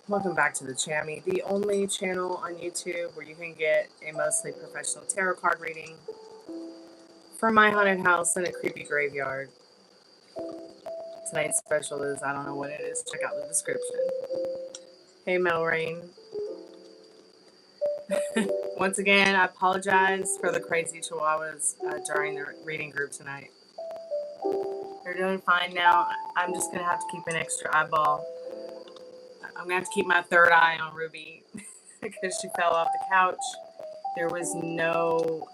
Welcome back to the Chammy, the only channel on YouTube where you can get a mostly professional tarot card reading from my haunted house in a creepy graveyard. Tonight's special is, I don't know what it is, check out the description. Hey Mel Rain. Once again, I apologize for the crazy chihuahuas during the reading group tonight. They're doing fine now. I'm just going to have to keep an extra eyeball. I'm going to have to keep my third eye on Ruby because she fell off the couch. There was no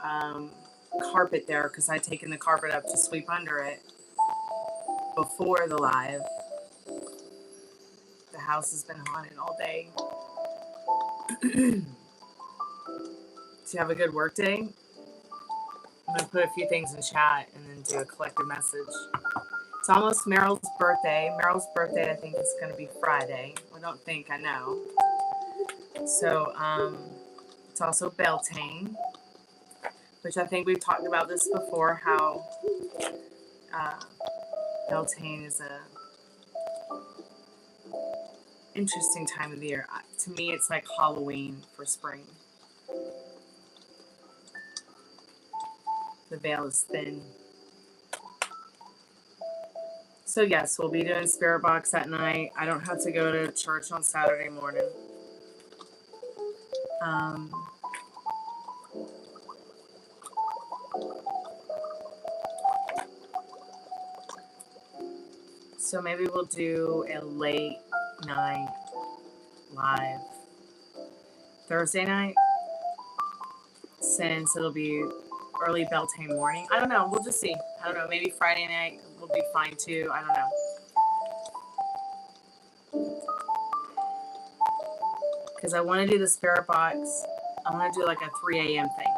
carpet there because I'd taken the carpet up to sweep under it before the live. The house has been haunted all day. Do you have a good work day? I'm going to put a few things in chat and then do a collective message. It's almost Meryl's birthday. Meryl's birthday, I think, is going to be Friday. I don't think, I know. So, it's also Beltane, which I think we've talked about this before, how Beltane is a interesting time of the year. To me, it's like Halloween for spring. The veil is thin. So yes, we'll be doing Spirit Box at night. I don't have to go to church on Saturday morning. So maybe we'll do a late night live Thursday night, since it'll be early Beltane morning. I don't know. We'll just see. I don't know. Maybe Friday night will be fine too. I don't know. Because I want to do the Spirit Box. I want to do like a 3 a.m. thing.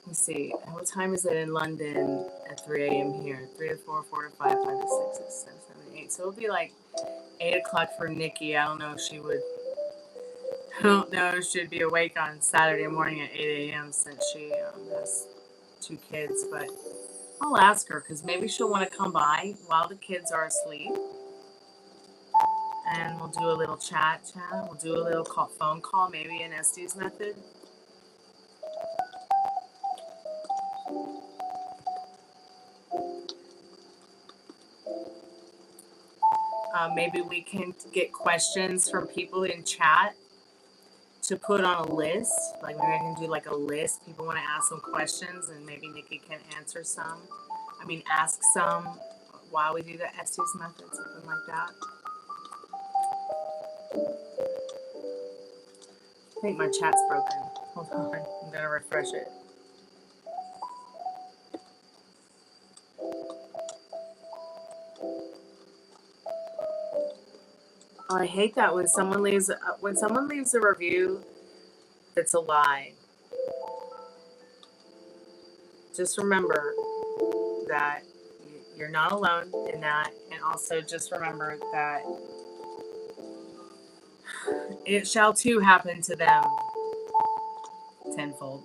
Let's see. What time is it in London at 3 a.m. here? 3 to 4, 4 to 5, 5 to 6, 6, 7, 8. So it'll be like 8 o'clock for Nikki. I don't know if she would. I don't know if she'd be awake on Saturday morning at 8 a.m. since she has 2 kids. But I'll ask her because maybe she'll want to come by while the kids are asleep. And we'll do a little chat. We'll do a little phone call, maybe in Estes method. Maybe we can get questions from people in chat to put on a list. Like maybe I can do like a list. People want to ask some questions and maybe Nikki can answer some. I mean, ask some while we do the Estes method, something like that. I think my chat's broken. Hold on, I'm gonna refresh it. Oh, I hate that when someone leaves a review that's a lie. Just remember that you're not alone in that, and also just remember that it shall too happen to them tenfold.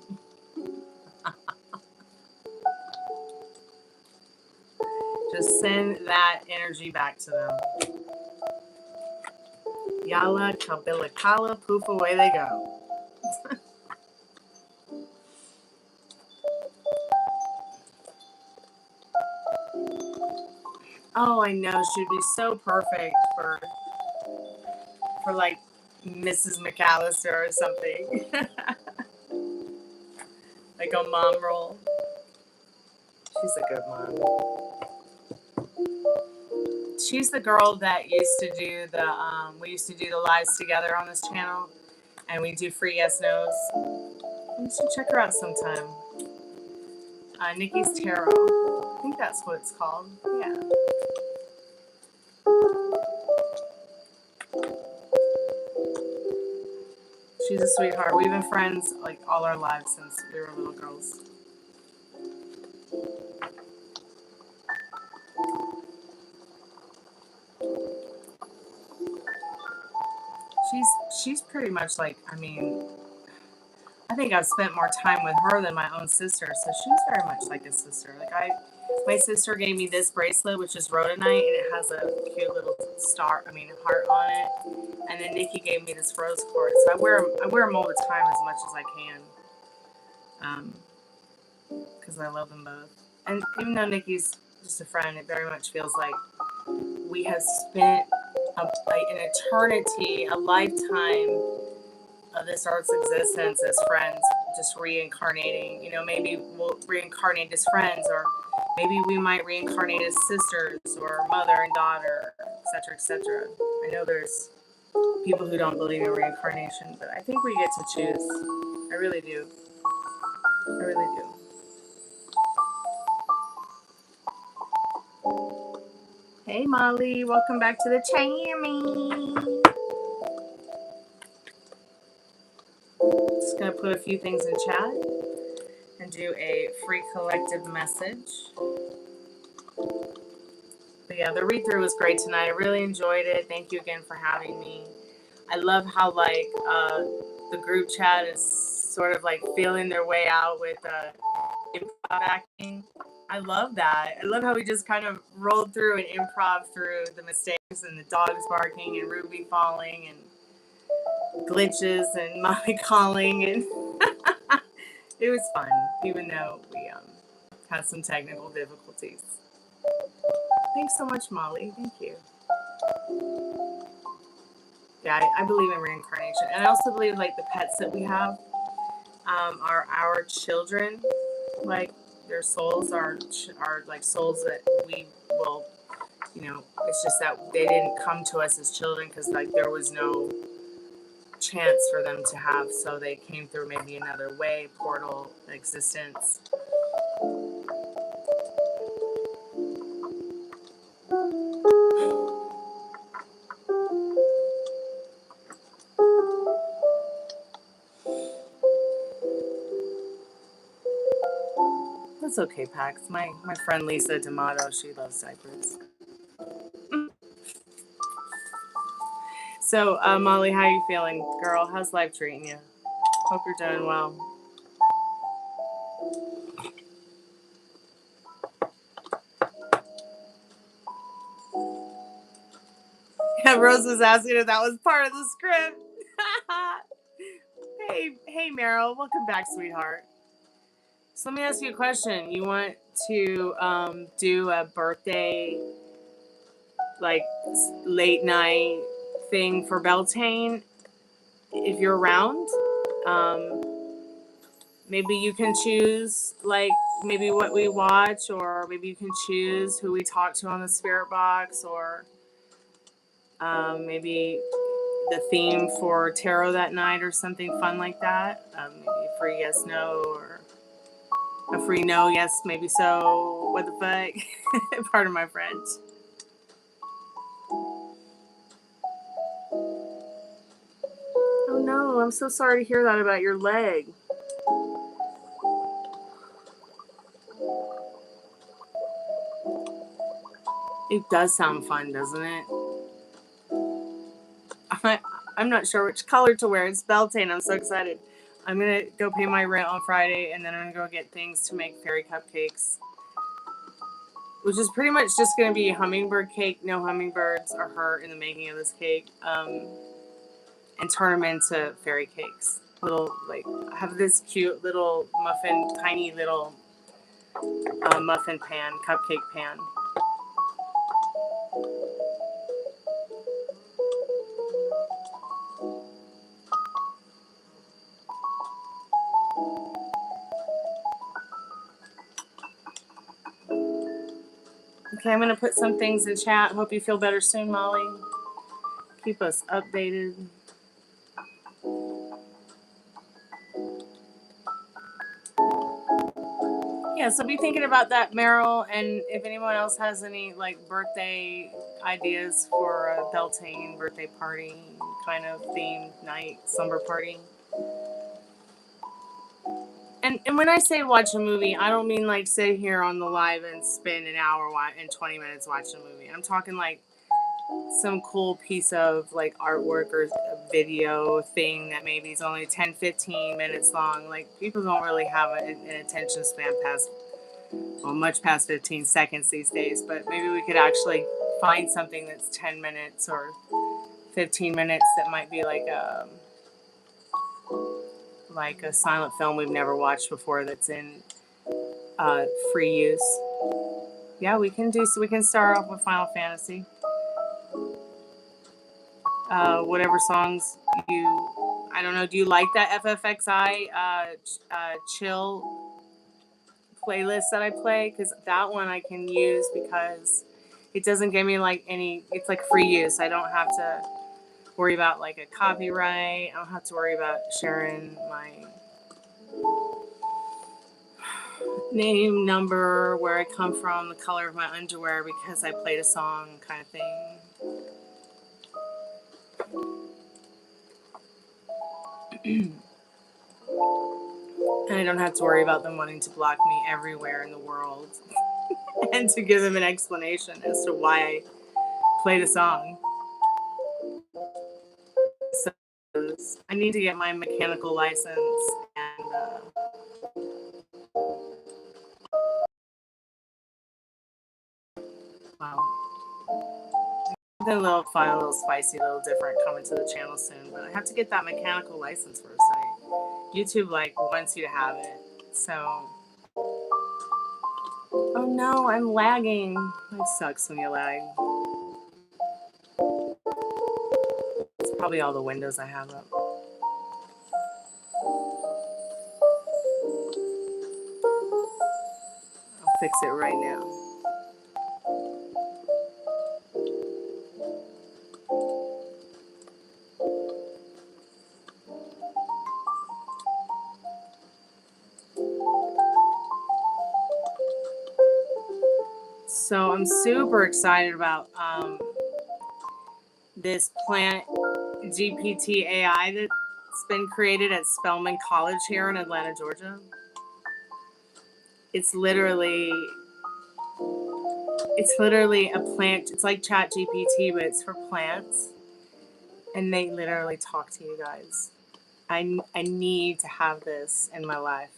Just send that energy back to them. Yalla, Kabilikala, poof, away they go. Oh, I know. She'd be so perfect for like Mrs. McAllister or something. Like a mom role. She's a good mom. She's the girl that used to do the, we used to do the lives together on this channel. And we do free yes/nos. You should check her out sometime. Nikki's Tarot. I think that's what it's called. Yeah. She's a sweetheart. We've been friends like all our lives since we were little girls. She's pretty much like, I mean, I think I've spent more time with her than my own sister, so she's very much like a sister. Like my sister gave me this bracelet, which is rhodonite, and it has a cute little star, heart on it. And then Nikki gave me this rose quartz. So I wear them all the time as much as I can, because I love them both. And even though Nikki's just a friend, it very much feels like we have spent an eternity, a lifetime of this earth's existence as friends, just reincarnating. You know, maybe we'll reincarnate as friends, or maybe we might reincarnate as sisters or mother and daughter, etc., etc. I know there's people who don't believe in reincarnation, but I think we get to choose. I really do. I really do. Hey Molly, welcome back to the channel. Just gonna put a few things in chat and do a free collective message. But yeah, the read through was great tonight. I really enjoyed it. Thank you again for having me. I love how like the group chat is sort of like feeling their way out with improv acting. I love that. I love how we just kind of rolled through and improv through the mistakes and the dogs barking and Ruby falling and glitches and Molly calling, and it was fun, even though we had some technical difficulties. Thanks so much, Molly. Thank you. Yeah, I believe in reincarnation, and I also believe like the pets that we have are our children. Like their souls are like souls that we will, you know. It's just that they didn't come to us as children because like there was no chance for them to have, so they came through maybe another way, portal existence. That's okay, Pax. My friend Lisa D'Amato, she loves diapers. So, Molly, how you feeling, girl? How's life treating you? Hope you're doing well. Yeah, Rose was asking if that was part of the script. Hey, Meryl, welcome back, sweetheart. So let me ask you a question. You want to do a birthday, like late night thing for Beltane? If you're around, maybe you can choose like maybe what we watch, or maybe you can choose who we talk to on the spirit box, or maybe the theme for tarot that night or something fun like that. Maybe a free yes no, or a free no yes maybe so. What the fuck? Pardon my French. Oh no, I'm so sorry to hear that about your leg. It does sound fun, doesn't it? I'm not sure which color to wear. It's Beltane. I'm so excited. I'm going to go pay my rent on Friday, and then I'm going to go get things to make fairy cupcakes, which is pretty much just going to be hummingbird cake. No hummingbirds are hurt in the making of this cake, and turn them into fairy cakes. Little, like, I have this cute little muffin, tiny little muffin pan, cupcake pan. Okay, I'm going to put some things in chat. Hope you feel better soon, Molly. Keep us updated. Yeah, so be thinking about that, Meryl, and if anyone else has any like birthday ideas for a Beltane birthday party kind of themed night, slumber party. And when I say watch a movie, I don't mean like sit here on the live and spend an hour and 20 minutes watching a movie. I'm talking like some cool piece of like artwork or a video thing that maybe is only 10, 15 minutes long. Like people don't really have an attention span past, well, much past 15 seconds these days, but maybe we could actually find something that's 10 minutes or 15 minutes that might be like a silent film we've never watched before that's in free use. Yeah, we can do so. We can start off with Final Fantasy. Whatever songs I don't know. Do you like that FFXI chill playlist that I play? Because that one I can use because it doesn't give me like any. It's like free use. I don't have to worry about like a copyright. I don't have to worry about sharing my name, number, where I come from, the color of my underwear because I played a song kind of thing. And I don't have to worry about them wanting to block me everywhere in the world and to give them an explanation as to why I played a song. So I need to get my mechanical license and a little fun, a little spicy, a little different coming to the channel soon. But I have to get that mechanical license first. YouTube like wants you to have it. So, oh no, I'm lagging. It sucks when you lag. It's probably all the windows I have up. I'll fix it right now. So I'm super excited about this Plant GPT AI that's been created at Spelman College here in Atlanta, Georgia. It's literally a plant. It's like Chat GPT, but it's for plants. And they literally talk to you guys. I need to have this in my life.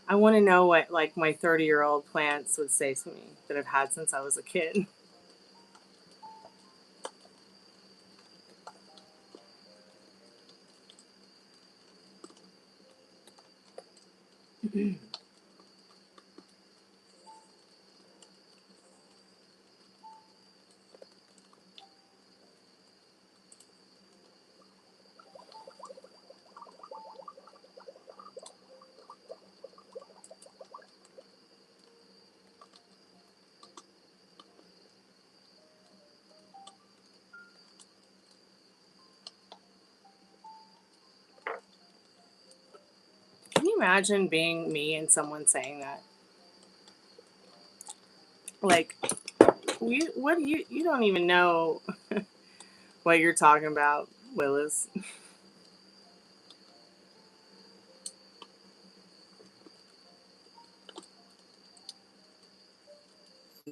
I want to know what like my 30-year-old plants would say to me that I've had since I was a kid. Can you imagine being me and someone saying that? Like, you don't even know what you're talking about, Willis.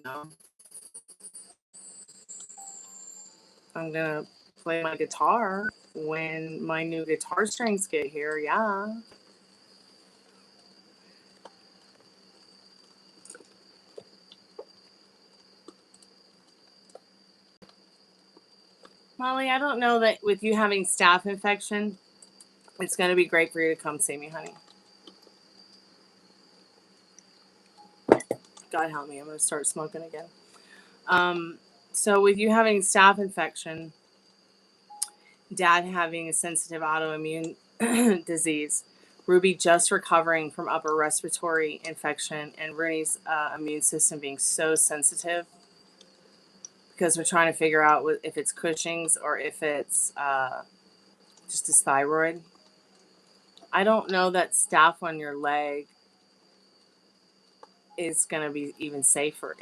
No. I'm gonna play my guitar when my new guitar strings get here, yeah. Molly, I don't know that with you having staph infection, it's going to be great for you to come see me, honey. God help me, I'm going to start smoking again. So with you having staph infection, Dad having a sensitive autoimmune disease, Ruby just recovering from upper respiratory infection, and Rooney's immune system being so sensitive because we're trying to figure out if it's Cushing's or if it's just his thyroid. I don't know that staph on your leg is going to be even safe for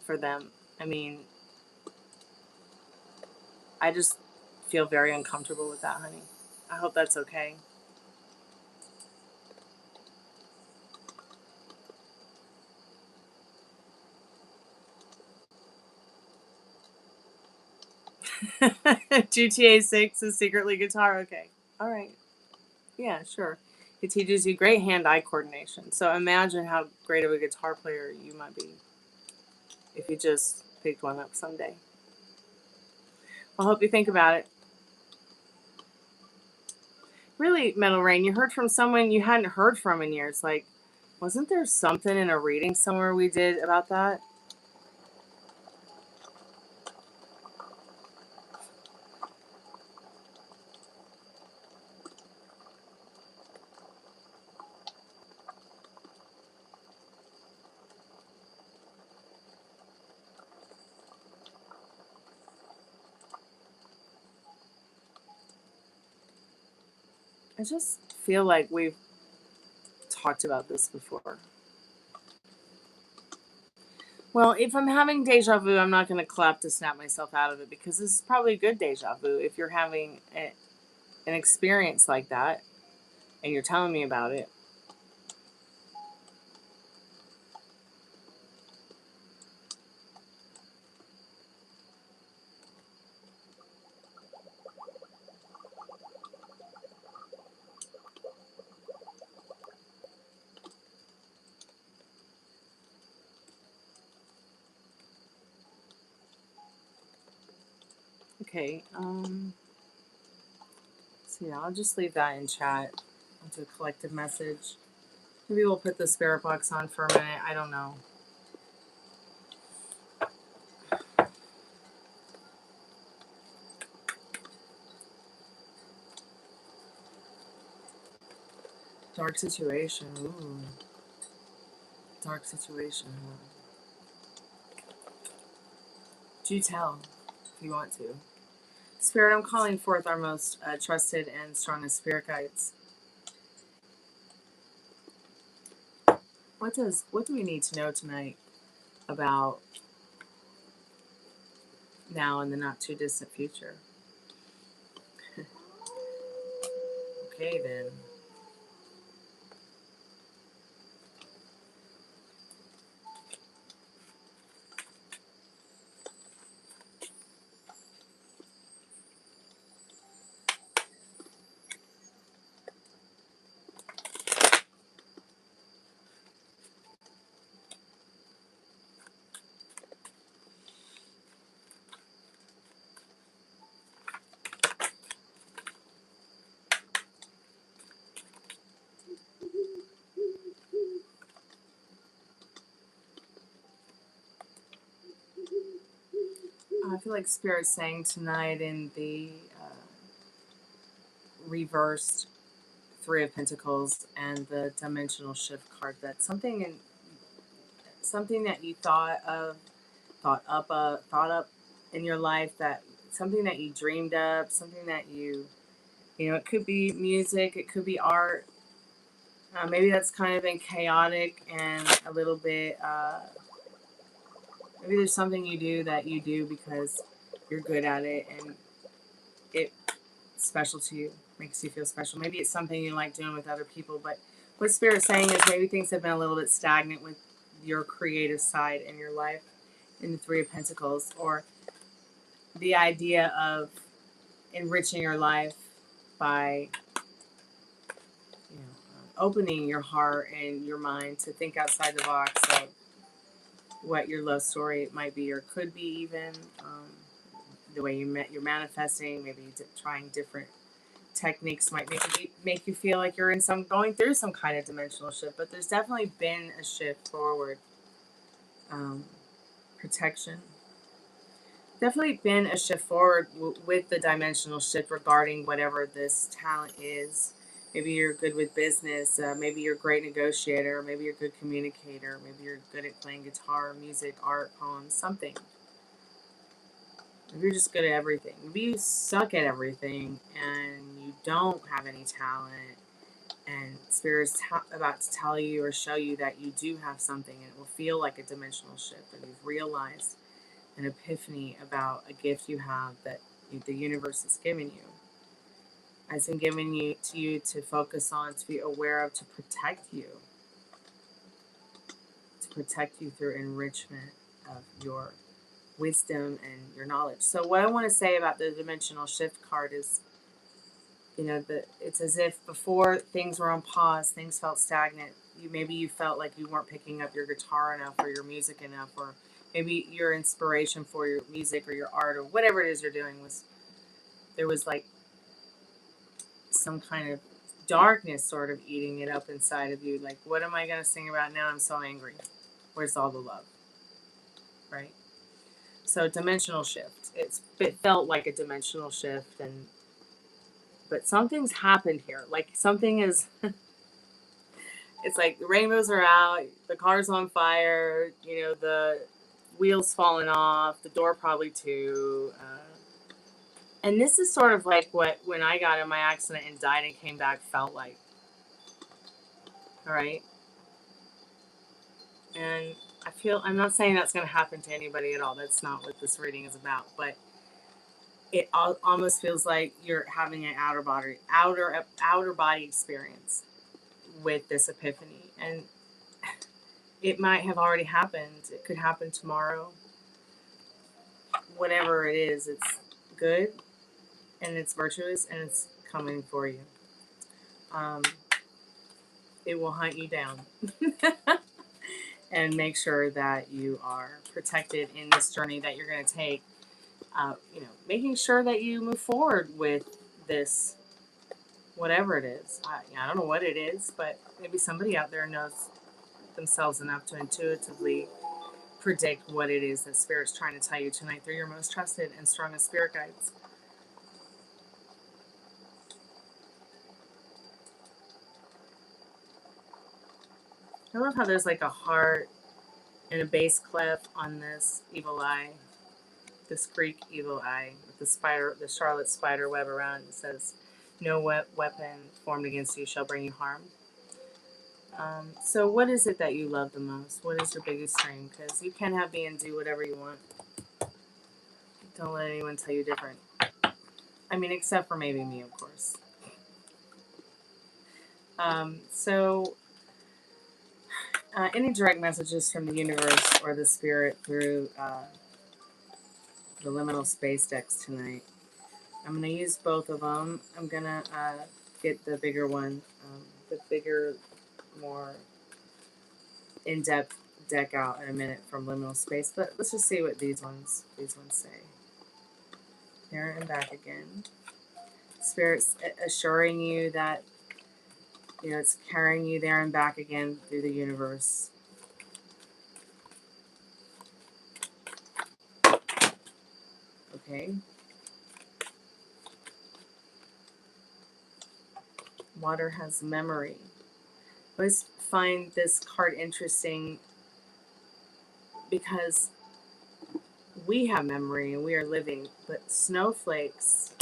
for them. I mean, I just feel very uncomfortable with that, honey. I hope that's okay. GTA 6 is secretly guitar. Okay. All right. Yeah, sure. It teaches you great hand-eye coordination. So imagine how great of a guitar player you might be if you just picked one up someday. I hope you think about it. Really, Metal Rain, you heard from someone you hadn't heard from in years. Like, wasn't there something in a reading somewhere we did about that? I just feel like we've talked about this before. Well, if I'm having deja vu, I'm not going to clap to snap myself out of it because this is probably good deja vu. If you're having an experience like that and you're telling me about it. Okay, so yeah, I'll just leave that in chat into a collective message. Maybe we'll put the spirit box on for a minute. I don't know. Dark situation. Ooh. Dark situation. Do tell if you want to. Spirit, I'm calling forth our most trusted and strongest spirit guides. What do we need to know tonight about now and the not too distant future? Okay then. I feel like Spirit's saying tonight in the reversed Three of Pentacles and the Dimensional Shift card that something that you thought up in your life, that something that you dreamed up, something that you know, it could be music, it could be art. Maybe that's kind of been chaotic and a little bit. Maybe there's something you do because you're good at it and it's special to you, makes you feel special. Maybe it's something you like doing with other people, but what Spirit's saying is maybe things have been a little bit stagnant with your creative side in your life in the Three of Pentacles, or the idea of enriching your life by, you know, opening your heart and your mind to think outside the box of what your love story might be or could be, even the way you're manifesting. Maybe trying different techniques might make you feel like you're going through some kind of dimensional shift. But there's definitely been a shift forward. Protection. Definitely been a shift forward with the dimensional shift regarding whatever this talent is. Maybe you're good with business. Maybe you're a great negotiator. Maybe you're a good communicator. Maybe you're good at playing guitar, music, art, poems, something. Maybe you're just good at everything. Maybe you suck at everything and you don't have any talent. And Spirit's about to tell you or show you that you do have something, and it will feel like a dimensional shift, or you've realized an epiphany about a gift you have that the universe has given you. It's been given to you to focus on, to be aware of, to protect you through enrichment of your wisdom and your knowledge. So what I want to say about the dimensional shift card is, it's as if before things were on pause, things felt stagnant. Maybe you felt like you weren't picking up your guitar enough or your music enough, or maybe your inspiration for your music or your art or whatever it is you're doing there was like some kind of darkness sort of eating it up inside of you. Like, what am I going to sing about now? I'm so angry. Where's all the love? Right? So dimensional shift. It felt like a dimensional shift, but something's happened here. Like something is, it's like the rainbows are out, the car's on fire, the wheels falling off, the door probably too. And this is sort of like when I got in my accident and died and came back felt like. All right. And I'm not saying that's going to happen to anybody at all. That's not what this reading is about. But it almost feels like you're having an outer body experience with this epiphany. And it might have already happened. It could happen tomorrow. Whatever it is, it's good and it's virtuous and it's coming for you. It will hunt you down and make sure that you are protected in this journey that you're going to take. Making sure that you move forward with this, whatever it is. I don't know what it is, but maybe somebody out there knows themselves enough to intuitively predict what it is that Spirit's trying to tell you tonight through your most trusted and strongest spirit guides. I love how there's like a heart and a bass clef on this evil eye, this Greek evil eye with the Charlotte spider web around it. It says, "No weapon formed against you shall bring you harm." So what is it that you love the most? What is your biggest dream? Because you can have me and do whatever you want. Don't let anyone tell you different. I mean, except for maybe me, of course. Any direct messages from the universe or the spirit through the liminal space decks tonight. I'm going to use both of them. I'm going to get the bigger one, the bigger, more in-depth deck out in a minute from liminal space. But let's just see what these ones say. There and back again. Spirit's assuring you that it's carrying you there and back again through the universe. Okay. Water has memory. I always find this card interesting because we have memory and we are living, but snowflakes,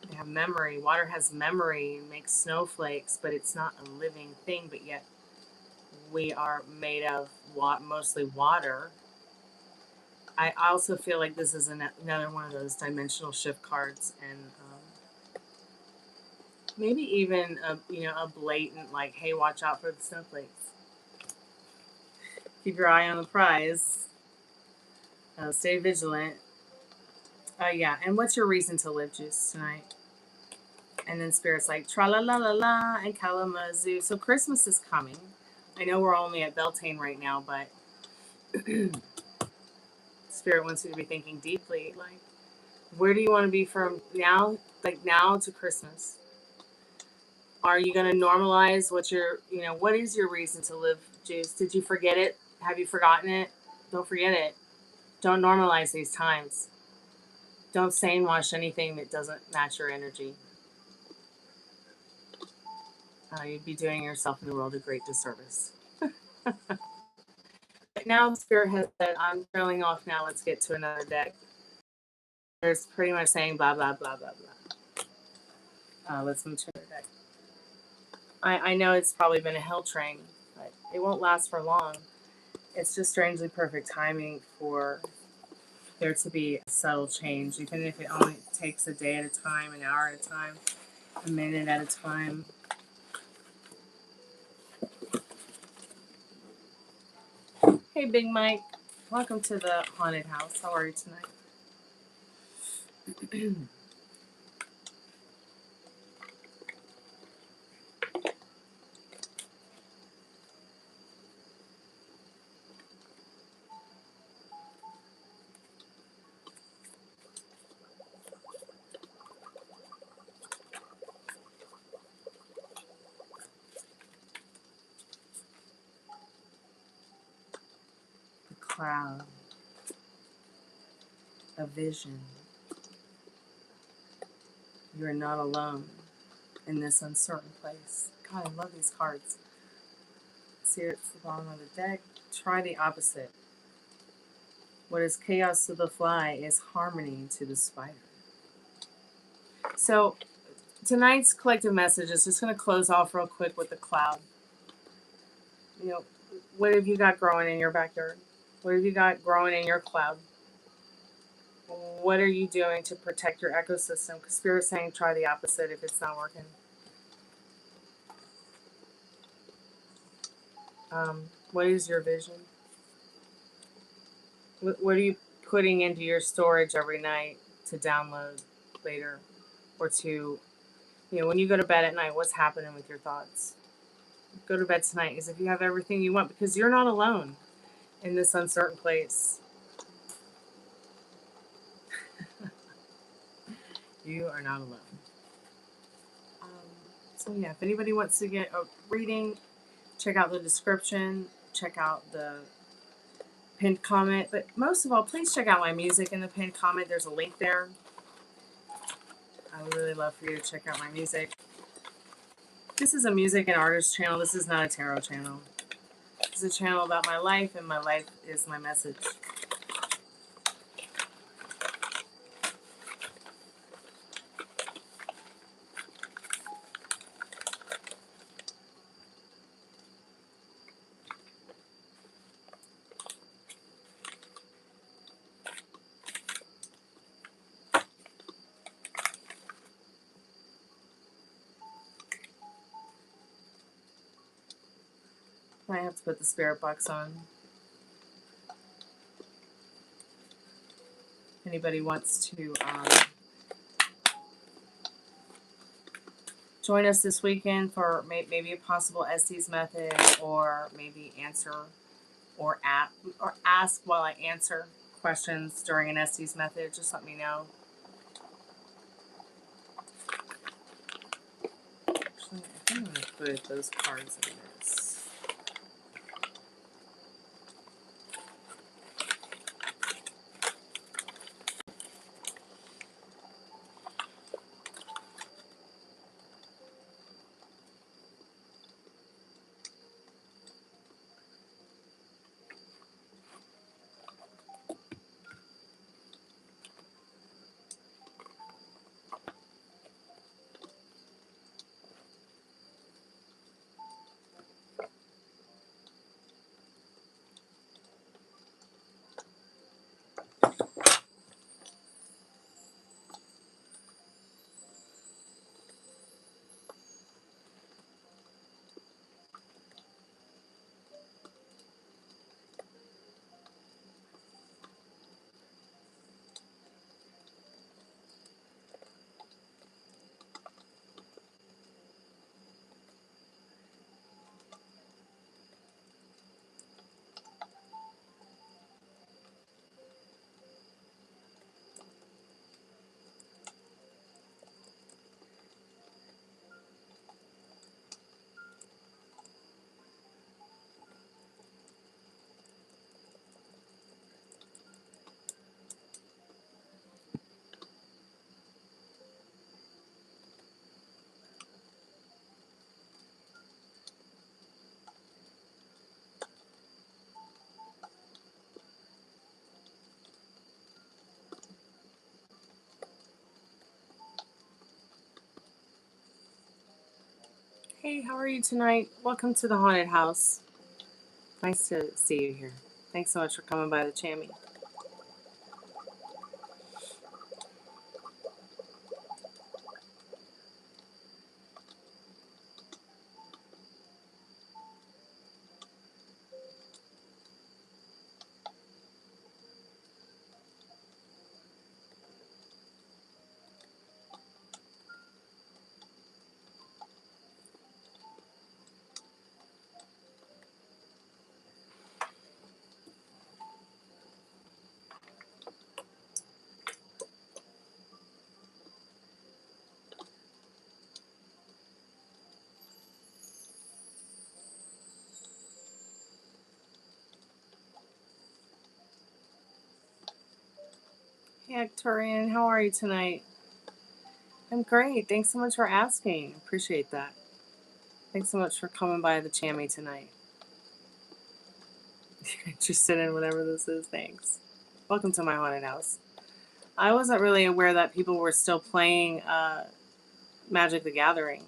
they have memory. Water has memory and makes snowflakes, but it's not a living thing, but yet we are made of mostly water. I also feel like this is another one of those dimensional shift cards, and maybe even a blatant like, hey, watch out for the snowflakes. Keep your eye on the prize. Stay vigilant. Yeah, and what's your reason to live, Juice, tonight? And then Spirit's like, tra-la-la-la-la and Kalamazoo. So Christmas is coming. I know we're only at Beltane right now, but Spirit wants you to be thinking deeply, like, where do you want to be from now, like now to Christmas? Are you going to normalize what is your reason to live, Juice? Did you forget it? Have you forgotten it? Don't forget it. Don't normalize these times. Don't sane wash anything that doesn't match your energy. you'd be doing yourself and the world a great disservice. But now Spirit has said, I'm trailing off now. Let's get to another deck. There's pretty much saying blah, blah, blah, blah, blah. Let's move to another deck. I know it's probably been a hell train, but it won't last for long. It's just strangely perfect timing for there to be a subtle change, even if it only takes a day at a time, an hour at a time, a minute at a time. Hey, Big Mike. Welcome to the haunted house. How are you tonight? The cloud. A vision. You are not alone in this uncertain place. God, I love these cards. See, it's the bottom of the deck. Try the opposite. What is chaos to the fly is harmony to the spider. So tonight's collective message is just going to close off real quick with the cloud. You know, what have you got growing in your backyard? What have you got growing in your cloud? What are you doing to protect your ecosystem? Because Spirit's saying try the opposite if it's not working. What is your vision? What are you putting into your storage every night to download later? Or to, when you go to bed at night, what's happening with your thoughts? Go to bed tonight as if you have everything you want, because you're not alone in this uncertain place. You are not alone. So yeah, if anybody wants to get a reading, check out the description, check out the pinned comment, but most of all, please check out my music in the pinned comment. There's a link there. I would really love for you to check out my music. This is a music and artist channel. This is not a tarot channel. This is a channel about my life, and my life is my message. I have to put the spirit box on. Anybody wants to join us this weekend for maybe a possible Estes method, or maybe answer or ask while I answer questions during an Estes method, just let me know. Actually, I think I'm going to put those cards in this. Hey, how are you tonight? Welcome to the haunted house. Nice to see you here. Thanks so much for coming by the Chammy. Hey, Victorian, how are you tonight? I'm great. Thanks so much for asking. Appreciate that. Thanks so much for coming by the Chammy tonight. Interested in whatever this is? Thanks. Welcome to my haunted house. I wasn't really aware that people were still playing Magic the Gathering.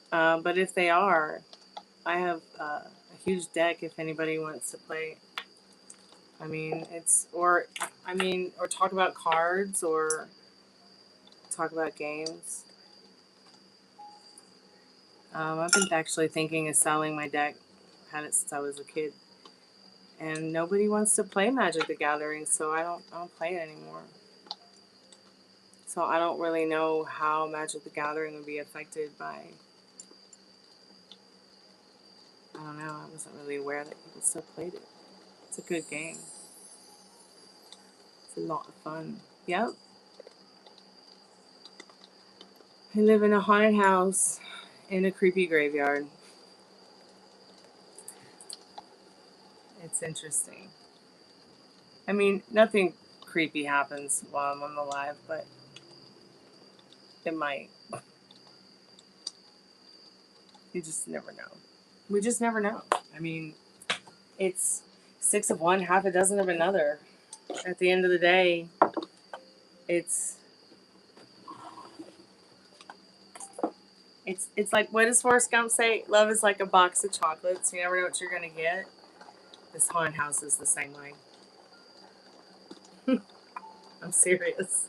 But if they are, I have a huge deck if anybody wants to play. I mean, or talk about cards or talk about games. I've been actually thinking of selling my deck. Had it since I was a kid, and nobody wants to play Magic the Gathering, so I don't play it anymore. So I don't really know how Magic the Gathering would be affected by. I don't know. I wasn't really aware that people still played it. It's a good game. It's a lot of fun. Yep. I live in a haunted house in a creepy graveyard. It's interesting. I mean, nothing creepy happens while I'm alive, but it might. You just never know. We just never know. I mean, it's 6 of one, half a dozen of another. At the end of the day, it's like, what does Forrest Gump say? Love is like a box of chocolates. You never know what you're going to get. This haunted house is the same way. I'm serious.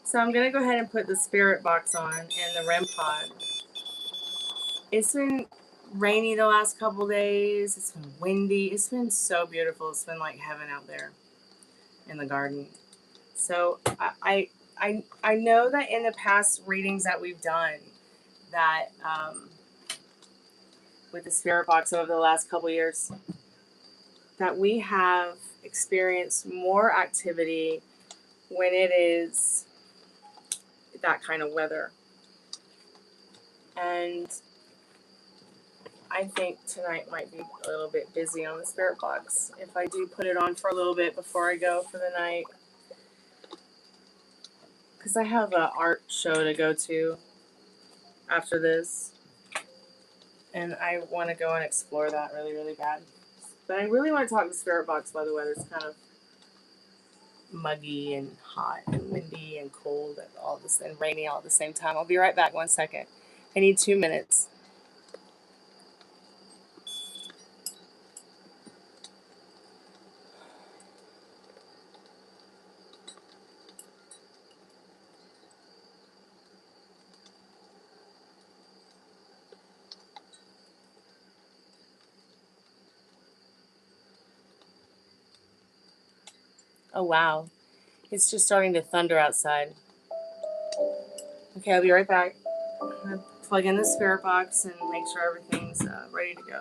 So I'm going to go ahead and put the spirit box on and the REM pod. It's been rainy the last couple days. It's been windy. It's been so beautiful. It's been like heaven out there in the garden. So I know that in the past readings that we've done, that with the spirit box over the last couple years, that we have experienced more activity when it is that kind of weather. And I think tonight might be a little bit busy on the spirit box if I do put it on for a little bit before I go for the night. Because I have an art show to go to after this. And I want to go and explore that really, really bad. But I really want to talk to the spirit box while the weather's kind of muggy and hot and windy and cold and all this and rainy all at the same time. I'll be right back. 1 second. I need 2 minutes. Oh, wow. It's just starting to thunder outside. Okay, I'll be right back. I'm going to plug in the spirit box and make sure everything's ready to go.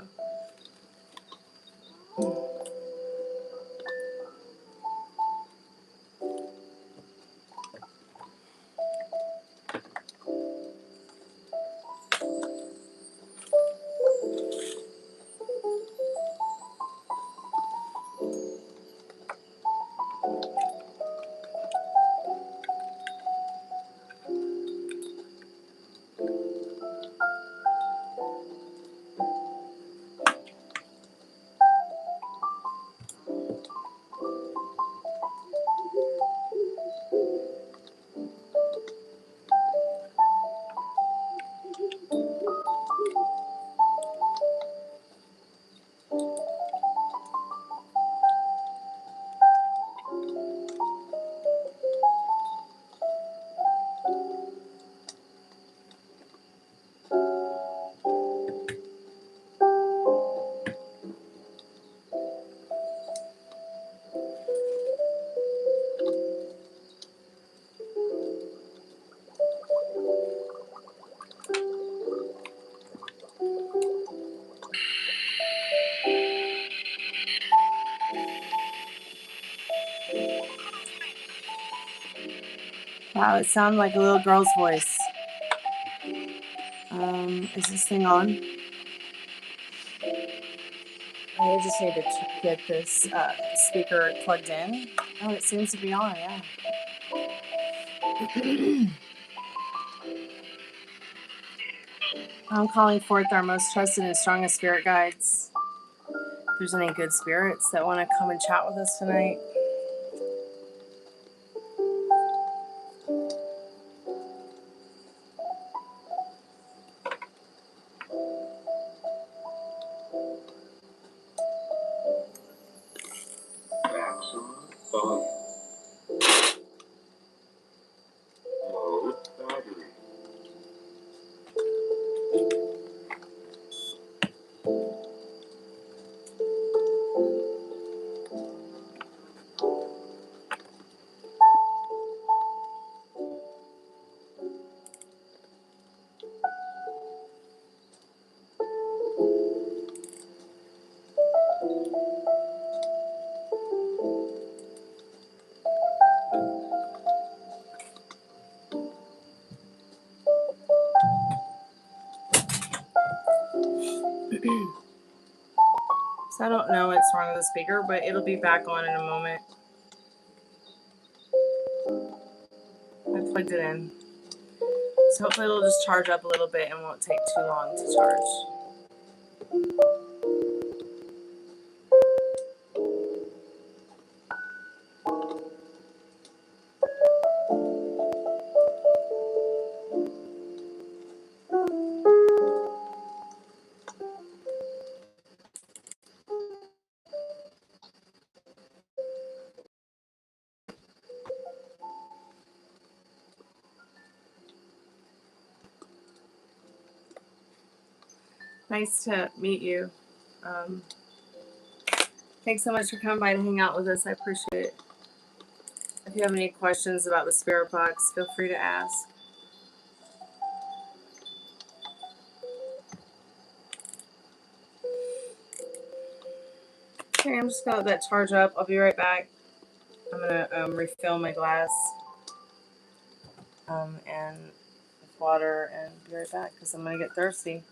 Wow, it sounded like a little girl's voice. Is this thing on? I just need to get this speaker plugged in. Oh, it seems to be on, yeah. I'm calling forth our most trusted and strongest spirit guides. If there's any good spirits that want to come and chat with us tonight. So I don't know what's wrong with the speaker, but it'll be back on in a moment. I plugged it in. So hopefully it'll just charge up a little bit and won't take too long to charge. Nice to meet you. Thanks so much for coming by to hang out with us. I appreciate it. If you have any questions about the spirit box, feel free to ask. Okay, I'm just gonna let that charge up. I'll be right back. I'm gonna refill my glass and with water and be right back because I'm gonna get thirsty.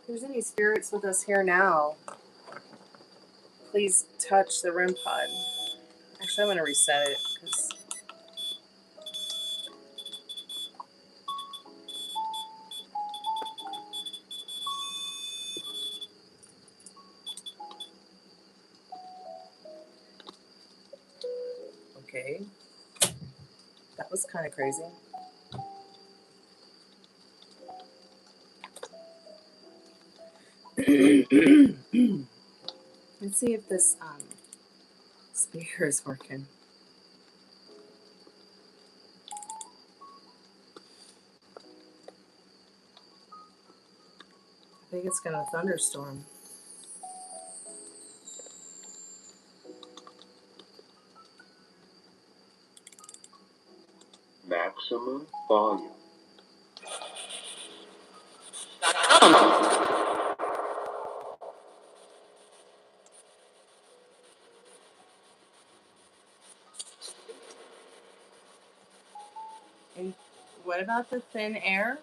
there's any spirits with us here now, please touch the REM pod. Actually, I'm going to reset it because okay, that was kind of crazy. Let's see if this speaker is working. I think it's gonna thunderstorm. Maximum volume. And what about the thin air?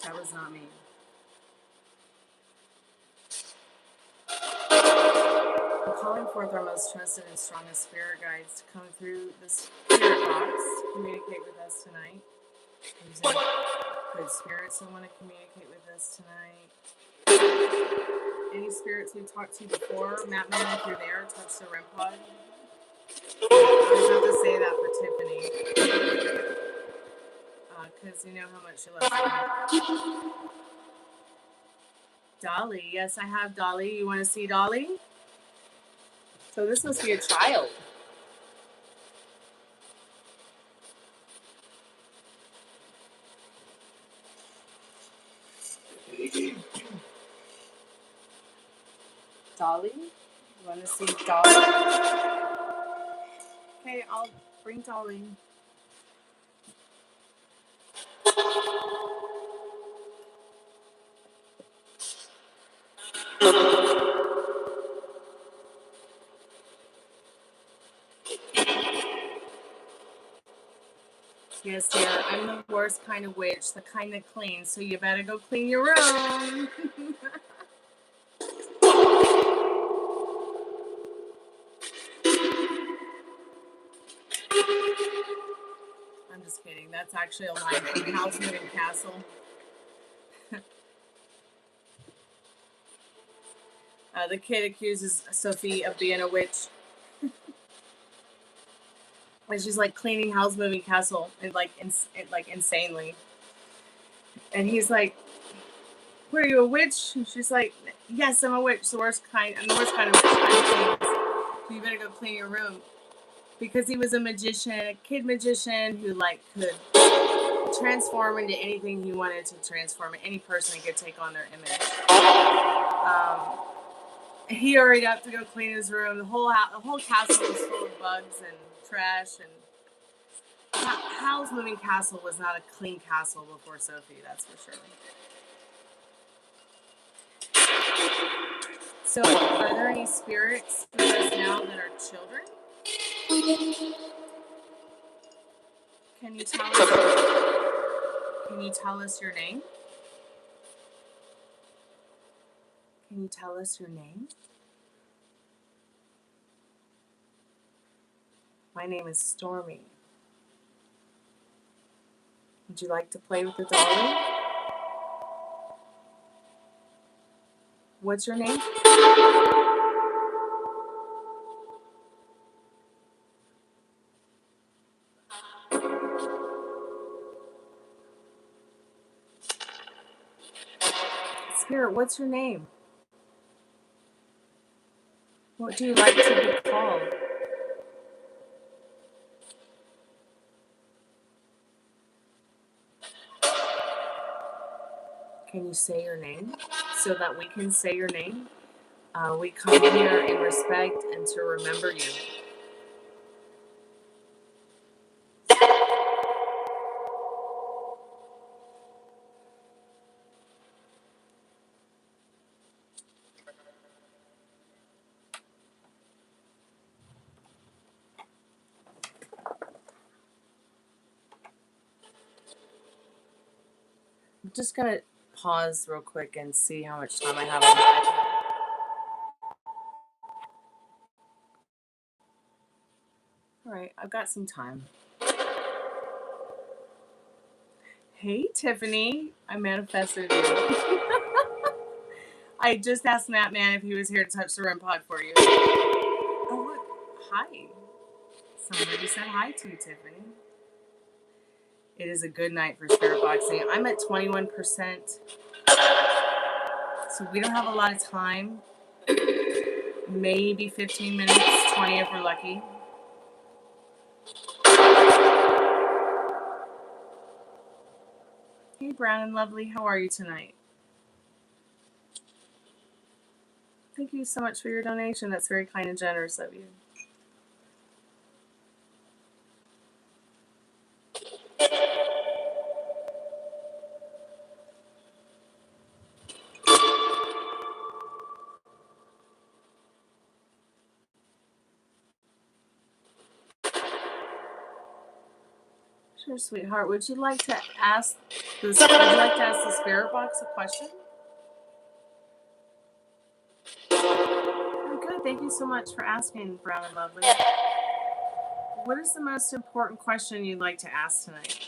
That was not me. I'm calling forth our most trusted and strongest spirit guides to come through this spirit box, communicate with us tonight. There's any good spirits that want to communicate with us tonight. Any spirits we've talked to before, Matt, if you're there, touch the REM pod. I just have to say that for Tiffany. Because you know how much she loves me. Dolly, yes, I have Dolly. You want to see Dolly? So this must be a child. Dolly? You want to see Dolly? Okay, I'll bring Dolly. Yes, dear, I'm the worst kind of witch, the kind that cleans, so you better go clean your room. I'm just kidding. That's actually a line from Haus Moving Castle. The kid accuses Sophie of being a witch. And she's like cleaning Haus Moving Castle and like insanely. And he's like, "Were you a witch?" And she's like, "Yes, I'm a witch. The worst kind. I'm the worst kind of witch. So you better go clean your room." Because he was a magician, a kid magician who like could transform into anything he wanted to transform. Any person he could take on their image. He hurried up to go clean his room. The whole castle was full of bugs and trash. And Haus Moving Castle was not a clean castle before Sophie. That's for sure. So, are there any spirits with us now that are children? Can you tell us your name? Can you tell us your name? My name is Stormy. Would you like to play with the dolly? What's your name? Spirit, what's your name? What do you like to be called? Can you say your name so that we can say your name? We come here in respect and to remember you. just going to pause real quick and see how much time I have on the iPad. All right, I've got some time. Hey, Tiffany. I manifested you. I just asked Matt Man if he was here to touch the REM pod for you. Oh, look. Hi. Somebody said hi to you, Tiffany. It is a good night for spirit boxing. I'm at 21%. So we don't have a lot of time. Maybe 15 minutes, 20 if we're lucky. Hey, Brown and Lovely. How are you tonight? Thank you so much for your donation. That's very kind and generous of you. Sure, sweetheart. Would you like to ask the spirit box a question? Oh, good. Thank you so much for asking, Brown and Lovely. What is the most important question you'd like to ask tonight?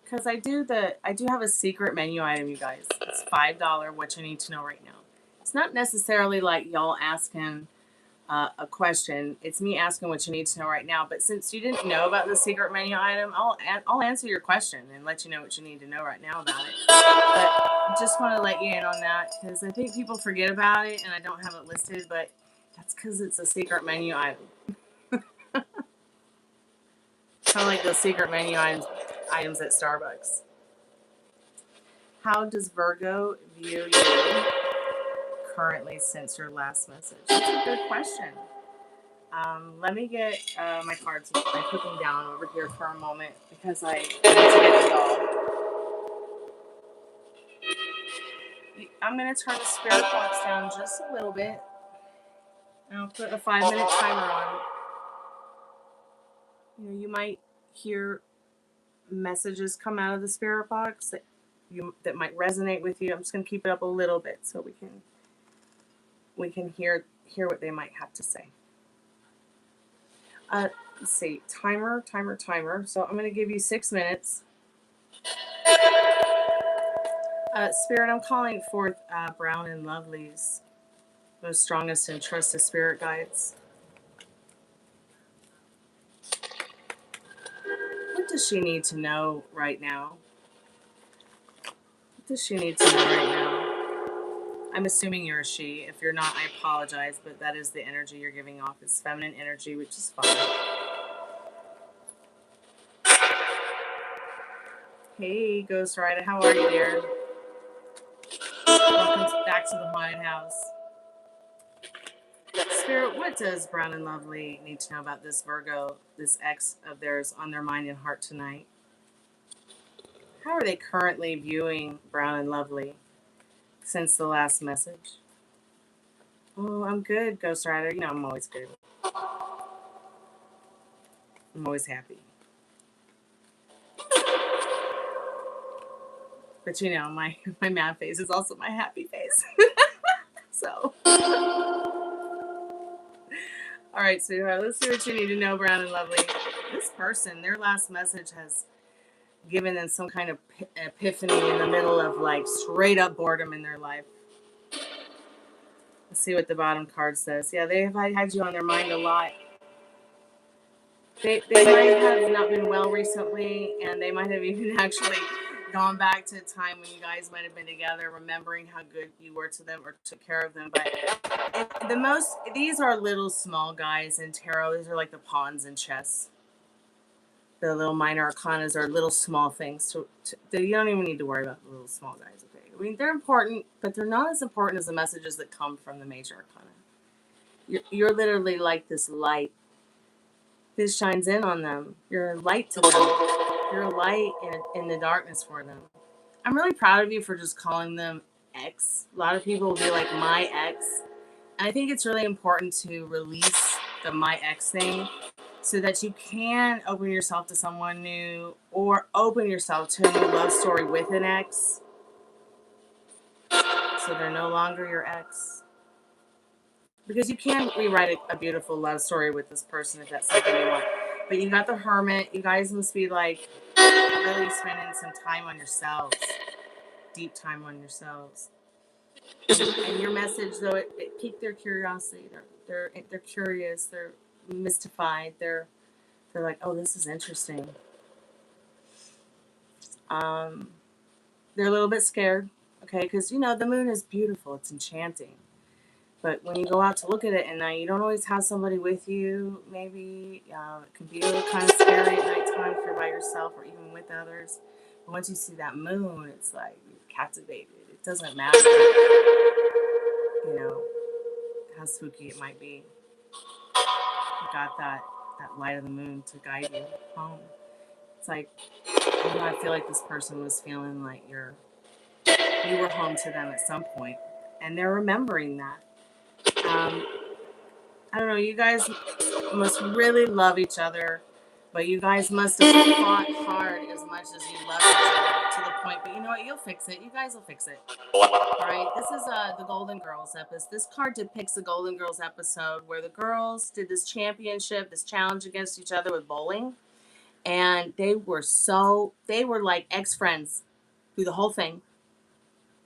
Because I do have a secret menu item, you guys. It's $5. What you need to know right now. It's not necessarily like y'all asking a question. It's me asking what you need to know right now. But since you didn't know about the secret menu item, I'll answer your question and let you know what you need to know right now about it. But just want to let you in on that because I think people forget about it and I don't have it listed. But that's because it's a secret menu item. Kind of like those secret menu items at Starbucks. How does Virgo view you currently since your last message? That's a good question. Let me get my cards. I put them down over here for a moment because I need to get the dog. I'm going to turn the spirit box down just a little bit. And I'll put a 5-minute timer on. You might hear messages come out of the spirit box that might resonate with you. I'm just going to keep it up a little bit so we can hear what they might have to say. Let's see, timer. So I'm going to give you 6 minutes. Spirit, I'm calling forth Brown and Lovely's most strongest and trusted spirit guides. What does she need to know right now? What does she need to know right now? I'm assuming you're a she. If you're not, I apologize, but that is the energy you're giving off. It's feminine energy, which is fine. Hey, Ghost Rider, how are you, dear? Welcome back to the haunted house. Spirit, what does Brown and Lovely need to know about this Virgo, this ex of theirs, on their mind and heart tonight? How are they currently viewing Brown and Lovely since the last message? Oh, I'm good, Ghost Rider. You know, I'm always good. I'm always happy. But you know, my mad face is also my happy face. So. All right, sweetheart, let's see what you need to know, Brown and Lovely. This person, their last message has given them some kind of epiphany in the middle of like straight up boredom in their life. Let's see what the bottom card says. Yeah, they have had you on their mind a lot. They might have not been well recently, and they might have even actually gone back to a time when you guys might have been together, remembering how good you were to them or took care of them. But these are little small guys in tarot. These are like the pawns in chess. The little minor arcanas are little small things. You don't even need to worry about the little small guys. Okay, I mean, they're important, but they're not as important as the messages that come from the major arcana. You're literally like this light. This shines in on them. You're a light to them. You're a light in the darkness for them. I'm really proud of you for just calling them ex. A lot of people will be like, my ex. And I think it's really important to release the my ex thing so that you can open yourself to someone new or open yourself to a new love story with an ex. So they're no longer your ex. Because you can rewrite a beautiful love story with this person if that's something you want. But you got the Hermit. You guys must be like really spending some time on yourselves. Deep time on yourselves. And your message, though, it piqued their curiosity. They're curious. They're mystified. They're like, oh, this is interesting. They're a little bit scared, okay? Because, the moon is beautiful. It's enchanting. But when you go out to look at it at night, you don't always have somebody with you. Maybe it can be a little kind of scary at nighttime if you're by yourself or even with others. But once you see that moon, it's like you're captivated. It doesn't matter, how spooky it might be. You got that light of the moon to guide you home. It's like, I feel like this person was feeling like you were home to them at some point, and they're remembering that. I don't know, you guys must really love each other, but you guys must have fought hard as much as you love each other to the point, but you know what, you'll fix it. You guys will fix it. Alright, this is the Golden Girls episode. This card depicts the Golden Girls episode where the girls did this challenge against each other with bowling, and they were like ex-friends through the whole thing.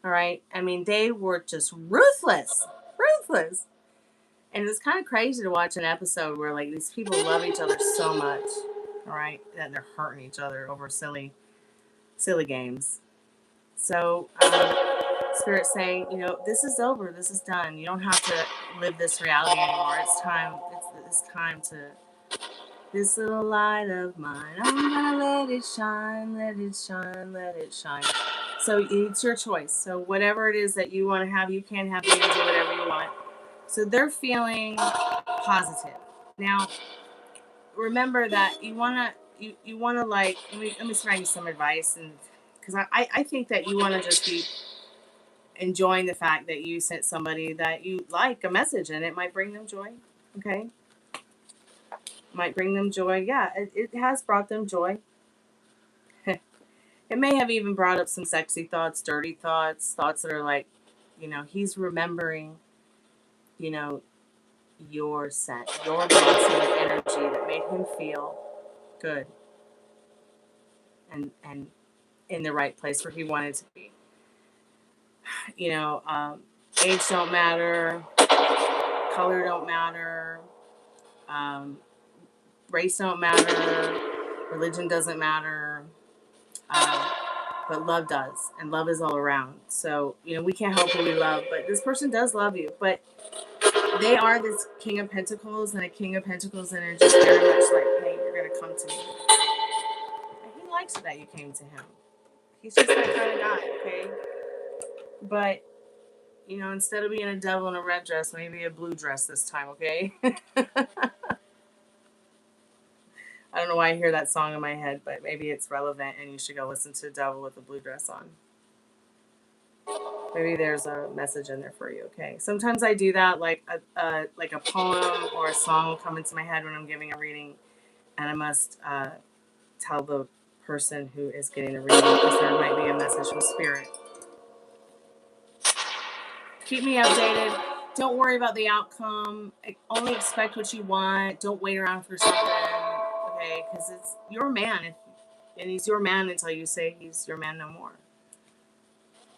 Alright, I mean, they were just ruthless. And it's kind of crazy to watch an episode where like these people love each other so much, all right, that they're hurting each other over silly games. So Spirit's saying, this is over. This is done. You don't have to live this reality anymore. It's time to this little light of mine. I'm gonna let it shine, let it shine, let it shine. So it's your choice. So whatever it is that you want to have, you can have. You can do whatever you want. So they're feeling positive. Now, remember that you wanna like. Let me try you some advice, and because I think that you want to just be enjoying the fact that you sent somebody that you like a message, and it might bring them joy. Okay, might bring them joy. Yeah, it has brought them joy. It may have even brought up some sexy thoughts, dirty thoughts that are like, he's remembering. Your scent, your bouncing energy that made him feel good and in the right place where he wanted to be. Age don't matter, color don't matter, race don't matter, religion doesn't matter, but love does, and love is all around. So, we can't help who we love, but this person does love you, but they are this King of Pentacles, and a King of Pentacles energy is very much like, hey, you're going to come to me. And he likes that you came to him. He's just that kind of guy, okay? But, instead of being a devil in a red dress, maybe a blue dress this time, okay? I don't know why I hear that song in my head, but maybe it's relevant and you should go listen to Devil with a blue dress on. Maybe there's a message in there for you, okay? Sometimes I do that, like a poem or a song will come into my head when I'm giving a reading, and I must tell the person who is getting the reading because there might be a message from Spirit. Keep me updated. Don't worry about the outcome. Only expect what you want. Don't wait around for something, okay? Because it's your man, and he's your man until you say he's your man no more,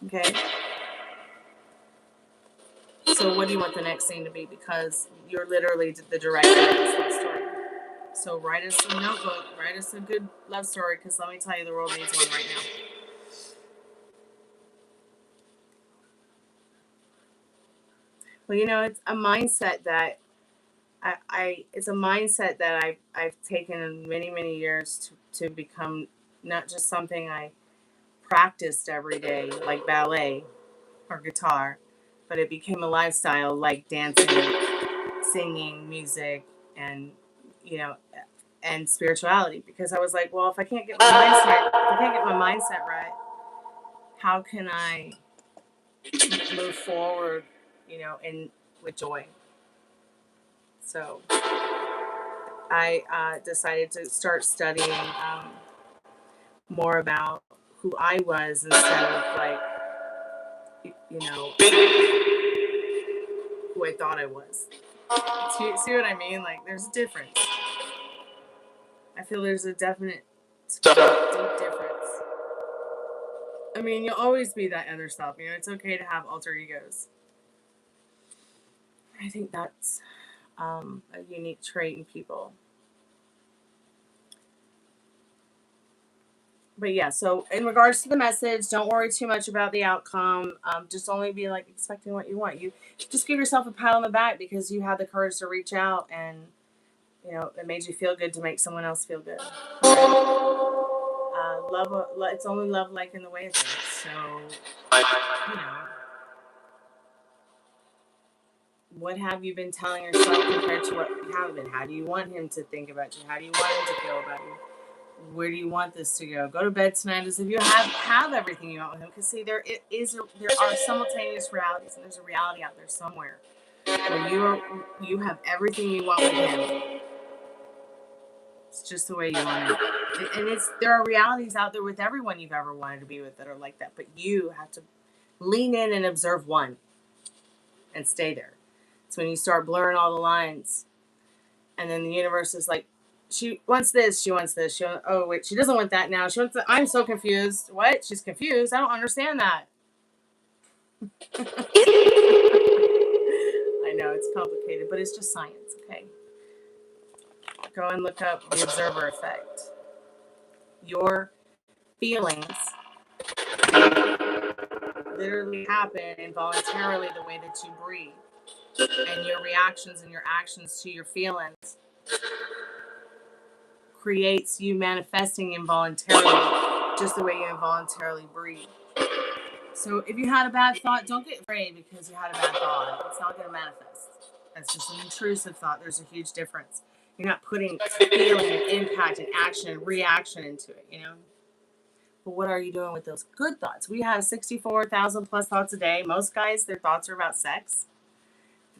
okay? So what do you want the next scene to be? Because you're literally the director of this love story. So write us a notebook. Write us a good love story, because let me tell you, the world needs one right now. Well, it's a mindset that it's a mindset that I've taken in many, many years to become not just something I practiced every day like ballet or guitar, but it became a lifestyle like dancing, singing, music, and and spirituality, because I was like, well, if I can't get my mindset right, how can I move forward, and with joy? So I decided to start studying more about who I was instead of like, who I thought I was. See what I mean? Like, there's a difference. I feel there's a definite, deep difference. I mean, you'll always be that other self. It's okay to have alter egos. I think that's a unique trait in people. But yeah, so in regards to the message, don't worry too much about the outcome. Just only be like expecting what you want. You just give yourself a pat on the back because you had the courage to reach out, and it made you feel good to make someone else feel good. Love, it's only love, like, in the way of things. So, what have you been telling yourself compared to what you haven't been? How do you want him to think about you? How do you want him to feel about you? Where do you want this to go? Go to bed tonight as if you have everything you want with him. Because see, there are simultaneous realities, and there's a reality out there somewhere where you have everything you want with him. It's just the way you want it. And there are realities out there with everyone you've ever wanted to be with that are like that. But you have to lean in and observe one and stay there. It's when you start blurring all the lines, and then the universe is like, she wants this, she wants this. Oh, wait, she doesn't want that now. She wants that. I'm so confused. What? She's confused? I don't understand that. I know, it's complicated, but it's just science, okay? Go and look up the observer effect. Your feelings literally happen involuntarily the way that you breathe. And your reactions and your actions to your feelings creates you manifesting involuntarily, just the way you involuntarily breathe. So if you had a bad thought, don't get afraid because you had a bad thought. It's not going to manifest. That's just an intrusive thought. There's a huge difference. You're not putting feeling and impact and action and reaction into it, But what are you doing with those good thoughts? We have 64,000 plus thoughts a day. Most guys, their thoughts are about sex.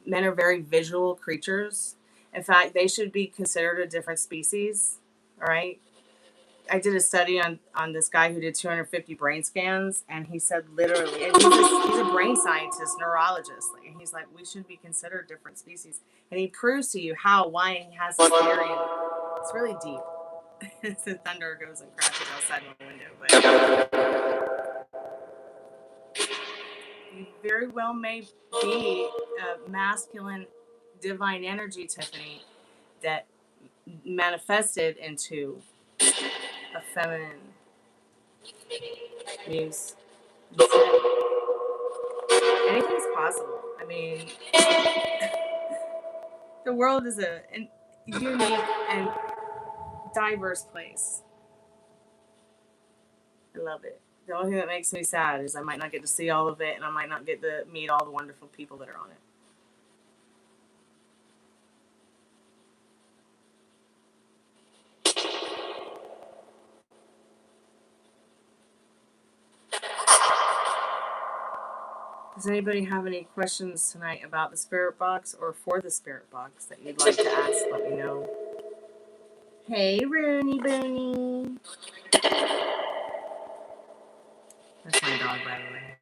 Men are very visual creatures. In fact, they should be considered a different species. All right. I did a study on this guy who did 250 brain scans, and he said literally, and he's a brain scientist, neurologist, and he's like, we should be considered different species. And he proves to you how, why, and he has this theory. It's really deep. The thunder goes and crashes outside my window, but you very well may be a masculine divine energy, Tiffany, that manifested into a feminine muse. Anything's possible. I mean, the world is a unique and diverse place. I love it. The only thing that makes me sad is I might not get to see all of it, and I might not get to meet all the wonderful people that are on it. Does anybody have any questions tonight about the spirit box or for the spirit box that you'd like to ask? Let me know. Hey, Rooney Booney. That's my dog, by the way.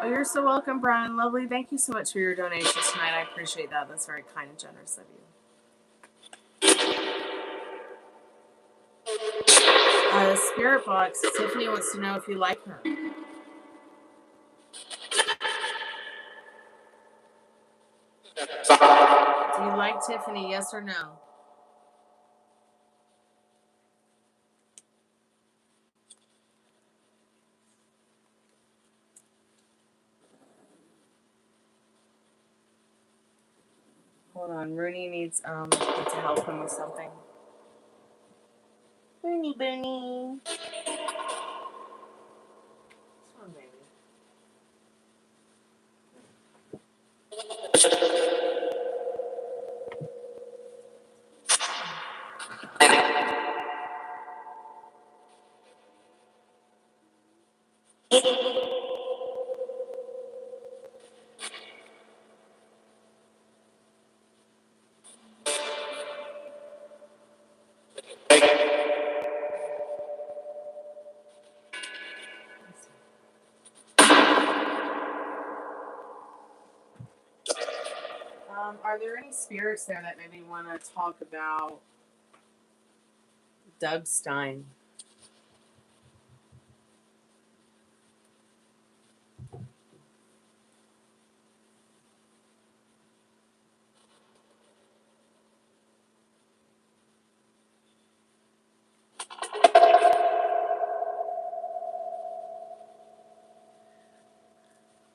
Oh, you're so welcome, Brian. Lovely. Thank you so much for your donations tonight. I appreciate that. That's very kind and generous of you. Spirit box. Tiffany wants to know if you like her. Do you like Tiffany? Yes or no? Hold on. Rooney needs to help him with something. Rooney Booney. Come on, baby. Are there any spirits there that maybe want to talk about Doug Stein?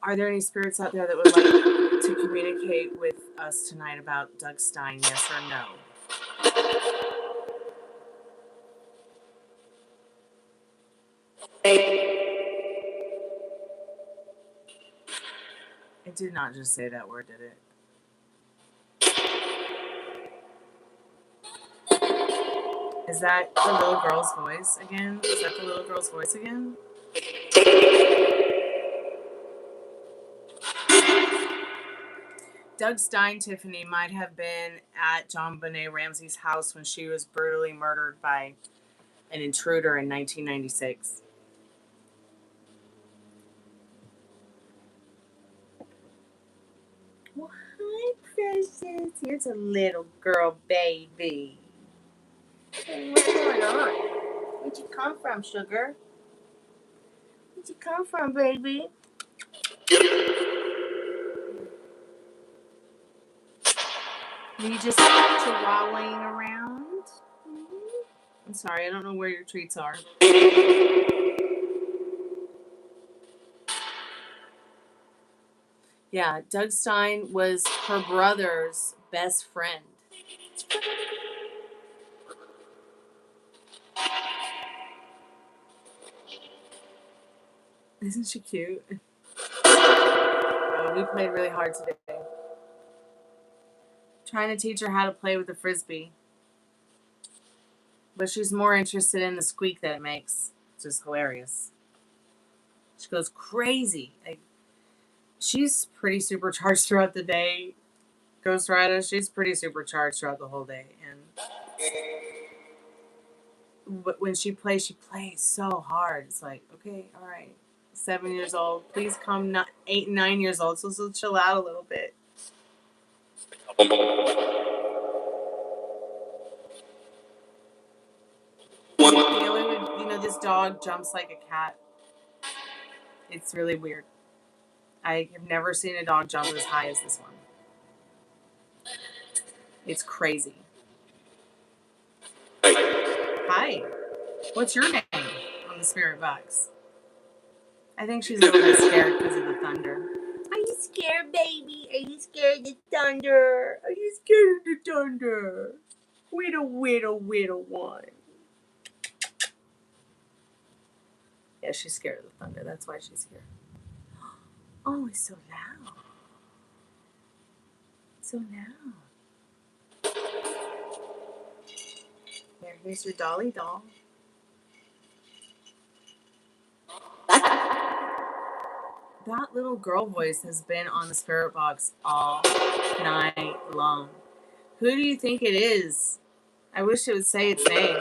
Are there any spirits out there that would like to communicate with us tonight about Doug Stein, yes or no? I did not just say that word, did it? Is that the little girl's voice again? Is that the little girl's voice again? Doug Stein, Tiffany, might have been at John Benet Ramsey's house when she was brutally murdered by an intruder in 1996. Well, hi, precious. Here's a little girl baby. Hey, what's going on? Where'd you come from, sugar? Where'd you come from, baby? Are you just chihuahuaing around? I'm sorry, I don't know where your treats are. Yeah, Doug Stein was her brother's best friend. Isn't she cute? Oh, we played really hard today. Trying to teach her how to play with the frisbee. But she's more interested in the squeak that it makes. It's just hilarious. She goes crazy. She's pretty supercharged throughout the day. Ghost Rider, she's pretty supercharged throughout the whole day. But when she plays so hard. It's like, okay, all right. 7 years old. Please come 8 and 9 years old. So chill out a little bit. This dog jumps like a cat. It's really weird. I have never seen a dog jump as high as this one. It's crazy. Hi. What's your name on the spirit box? I think she's a little bit scared because of the thunder. Are you scared, baby? Are you scared of the thunder? Are you scared of the thunder? Little one. Yeah, she's scared of the thunder. That's why she's here. Oh, it's so loud. So loud. Here's your dolly doll. That little girl voice has been on the spirit box all night long. Who do you think it is? I wish it would say its name.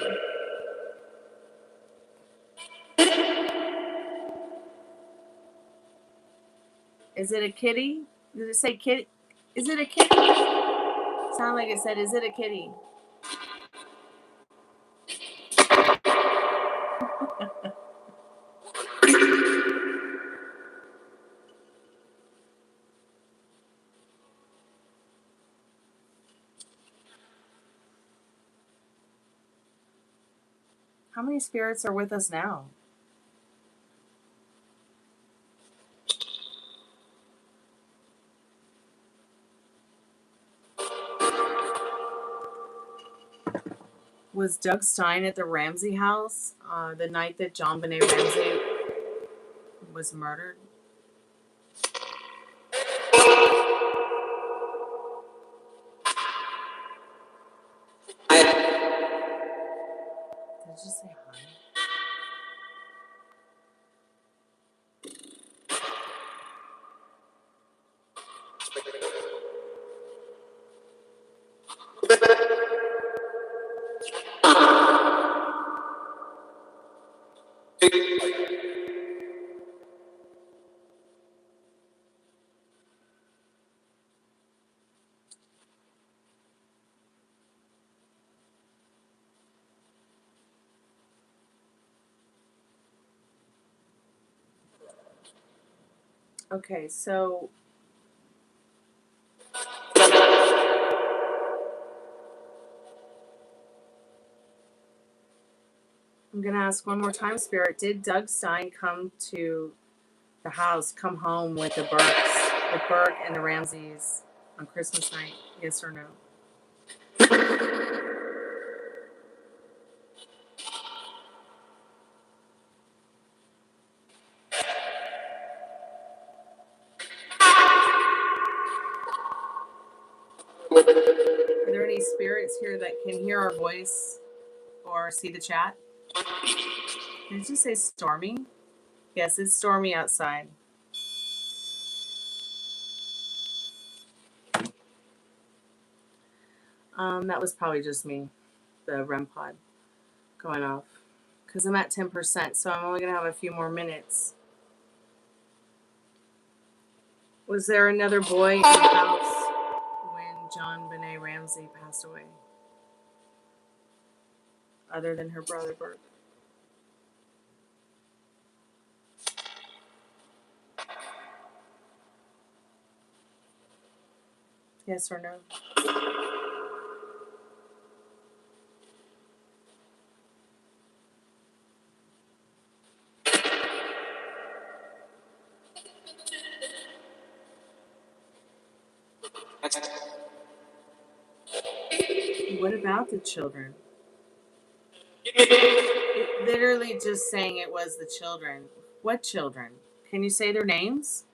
Is it a kitty? Did it say kitty? Is it a kitty? Sound like it said, is it a kitty? How many spirits are with us now? Was Doug Stein at the Ramsey house the night that John Benet Ramsey was murdered? Did you just say hi? Okay, so I'm going to ask one more time, Spirit. Did Doug Stein come to the house, come home with the Burks, with Burke and the Ramseys on Christmas night? Yes or no? Are there any spirits here that can hear our voice or see the chat? Did you say stormy? Yes, it's stormy outside. That was probably just me, the REM pod going off. Because I'm at 10%, so I'm only going to have a few more minutes. Was there another boy in the house when John Benet Ramsey passed away? Other than her brother Burke? Yes or no? What about the children? Literally just saying it was the children. What children? Can you say their names?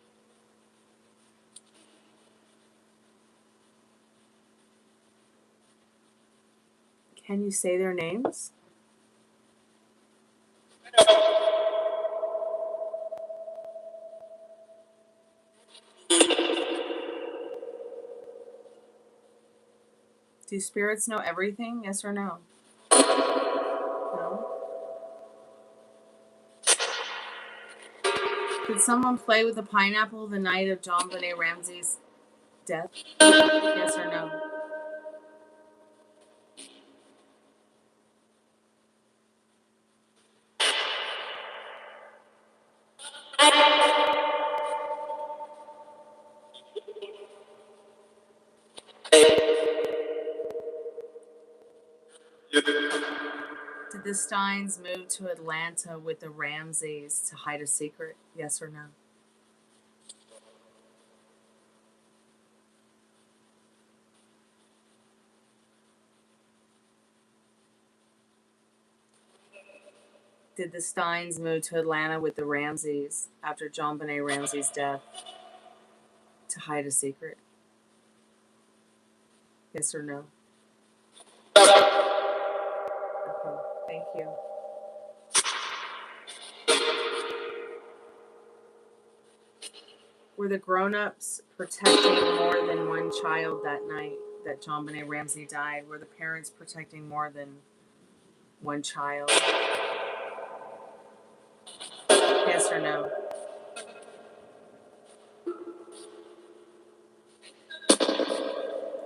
Can you say their names? Do spirits know everything? Yes or no? No? Did someone play with a pineapple the night of John Benet Ramsey's death? Yes or no? Did the Steins move to Atlanta with the Ramseys to hide a secret? Yes or no? Did the Steins move to Atlanta with the Ramseys after John Benet Ramsey's death to hide a secret? Yes or no? Okay, thank you. Were the grown-ups protecting more than one child that night that John Benet Ramsey died? Were the parents protecting more than one child? Yes or no?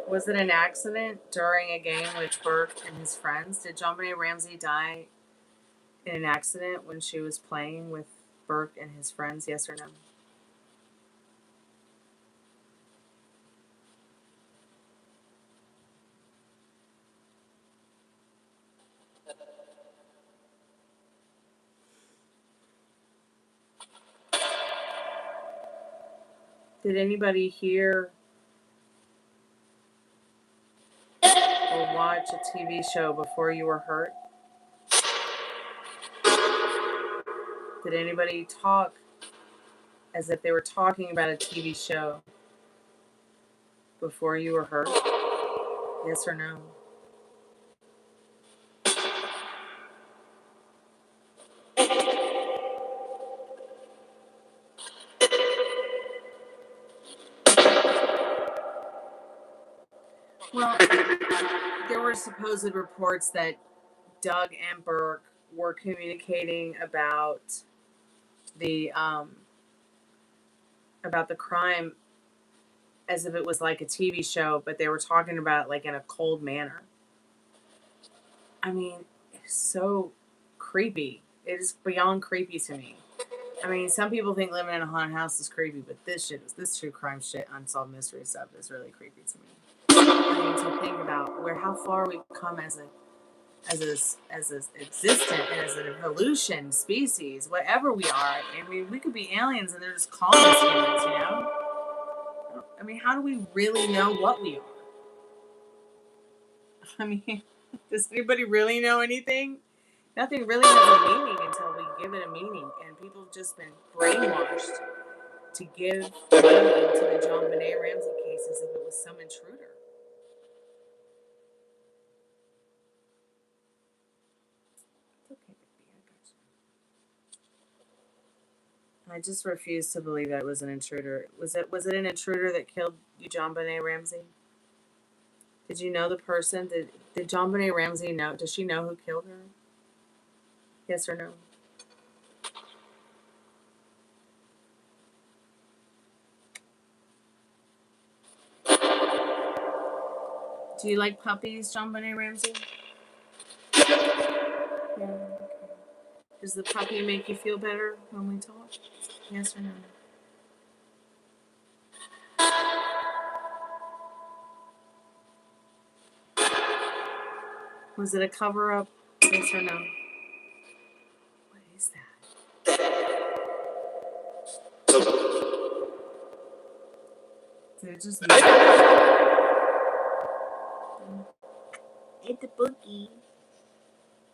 Was it an accident during a game with Burke and his friends? Did John Benet Ramsey die in an accident when she was playing with Burke and his friends? Yes or no? Did anybody hear or watch a TV show before you were hurt? Did anybody talk as if they were talking about a TV show before you were hurt? Yes or no? Well, there were supposed reports that Doug and Burke were communicating about the crime as if it was like a TV show, but they were talking about it like in a cold manner. I mean, it's so creepy. It is beyond creepy to me. I mean, some people think living in a haunted house is creepy, but this true crime shit, unsolved mystery stuff is really creepy to me. I mean, to think about how far we've come as an existent, as an evolution species, whatever we are. I mean, we could be aliens and they're just calling us humans, you know? I mean, how do we really know what we are? I mean, does anybody really know anything? Nothing really has a meaning until we give it a meaning, and people have just been brainwashed to give meaning to the John Benet Ramsey case as if it was some intruder. It's okay, baby, I got you. I just refuse to believe that it was an intruder. Was it an intruder that killed you, John Benet Ramsey? Did you know the person? Did John Benet Ramsey know? Does she know who killed her? Yes or no? Do you like puppies, John Benet Ramsey? Yeah. Okay. Does the puppy make you feel better when we talk? Yes or no? Was it a cover-up? Yes or no? What is that? Did it just hit the boogie?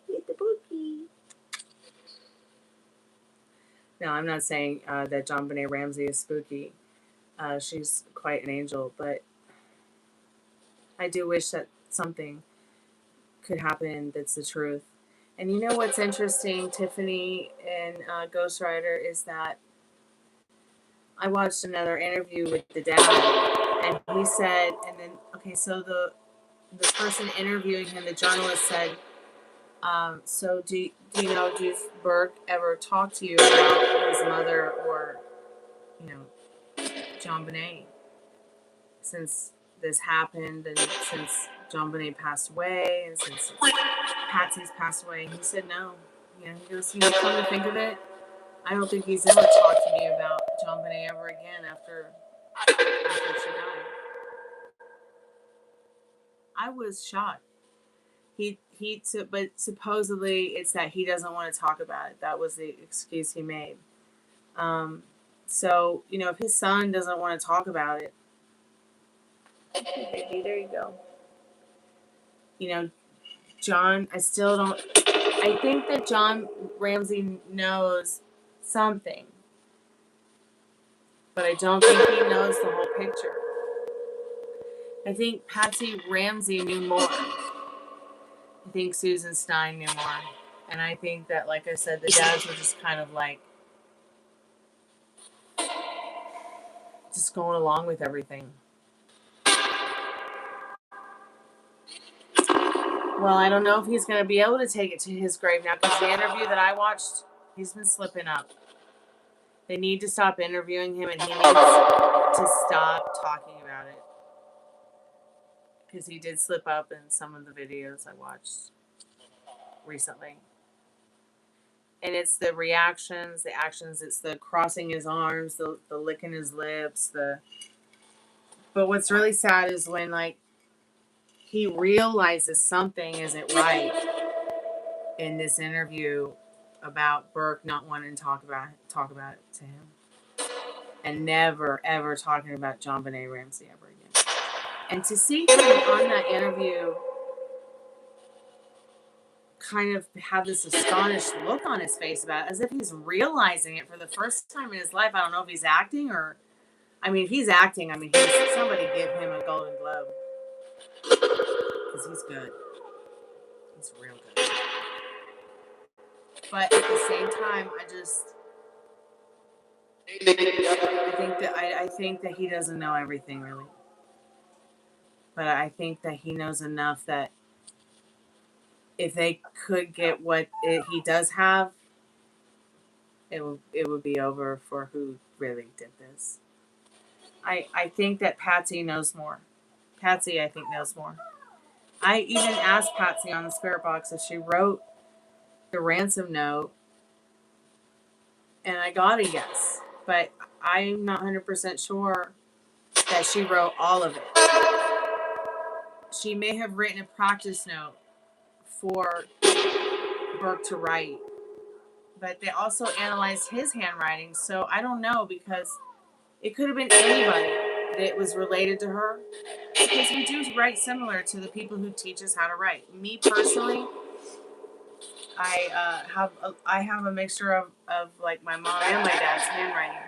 Hit the boogie. No, I'm not saying that John Benet Ramsey is spooky. She's quite an angel, but I do wish that something could happen that's the truth. And you know what's interesting, Tiffany and Ghost Rider, is that I watched another interview with the dad, and he said, and then, okay, so the person interviewing him, the journalist said, so do you know, does Burke ever talk to you about his mother or, you know, John Benet since this happened and since John Benet passed away and since Patsy's passed away? He said no. You know, he goes, you know, come to think of it, I don't think he's ever talked to me about John Benet ever again after she died. I was shocked. But supposedly it's that he doesn't want to talk about it. That was the excuse he made. So, you know, if his son doesn't want to talk about it, okay, baby, there you go. You know, John, I think that John Ramsey knows something, but I don't think he knows the whole picture. I think Patsy Ramsey knew more. I think Susan Stein knew more. And I think that, like I said, the dads were just kind of like, just going along with everything. Well, I don't know if he's going to be able to take it to his grave now, because the interview that I watched, he's been slipping up. They need to stop interviewing him, and he needs to stop talking about it. Because he did slip up in some of the videos I watched recently. And it's the reactions, the actions, it's the crossing his arms, the licking his lips, But what's really sad is when, like, he realizes something isn't right in this interview about Burke not wanting to talk about it to him. And never, ever talking about John Benet Ramsey ever again. And to see him on that interview kind of have this astonished look on his face about it, as if he's realizing it for the first time in his life. I don't know if he's acting or... I mean, if he's acting, I mean, somebody give him a Golden Globe. Because he's good. He's real good. But at the same time, I think that he doesn't know everything, really. But I think that he knows enough that if they could get what he does have, it would be over for who really did this. I think that Patsy knows more. Patsy, I think, knows more. I even asked Patsy on the spirit box if she wrote the ransom note And I got a yes. But I'm not 100% sure that she wrote all of it. She may have written a practice note for Burke to write. But they also analyzed his handwriting. So I don't know, because it could have been anybody that was related to her. Because we do write similar to the people who teach us how to write. Me personally, I have a mixture of like my mom and my dad's handwriting,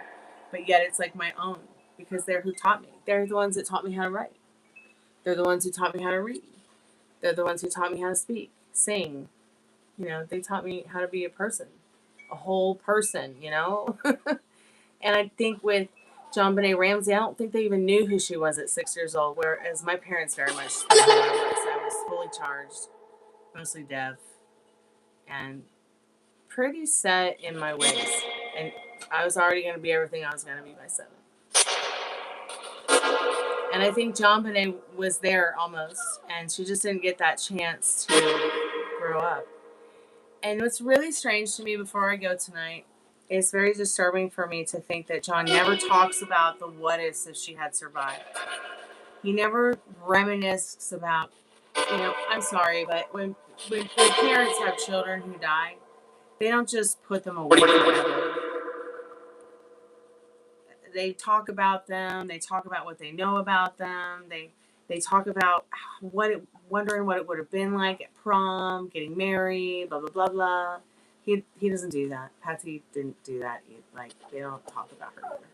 but yet it's like my own, because they're who taught me. They're the ones that taught me how to write. They're the ones who taught me how to read. They're the ones who taught me how to speak, sing. You know, they taught me how to be a person, a whole person. You know, and I think with JonBenet Ramsey, I don't think they even knew who she was at 6 years old, whereas my parents very much knew who I was. I was fully charged, mostly deaf, and pretty set in my ways. And I was already going to be everything I was going to be by 7. And I think JonBenet was there almost, and she just didn't get that chance to grow up. And what's really strange to me before I go tonight, it's very disturbing for me to think that John never talks about the what ifs if she had survived. He never reminisces about, you know, I'm sorry, but when parents have children who die, they don't just put them away forever. They talk about them. They talk about what they know about them. They talk about wondering what it would have been like at prom, getting married, blah, blah, blah, blah. He doesn't do that. Patsy didn't do that either. Like, they don't talk about her either.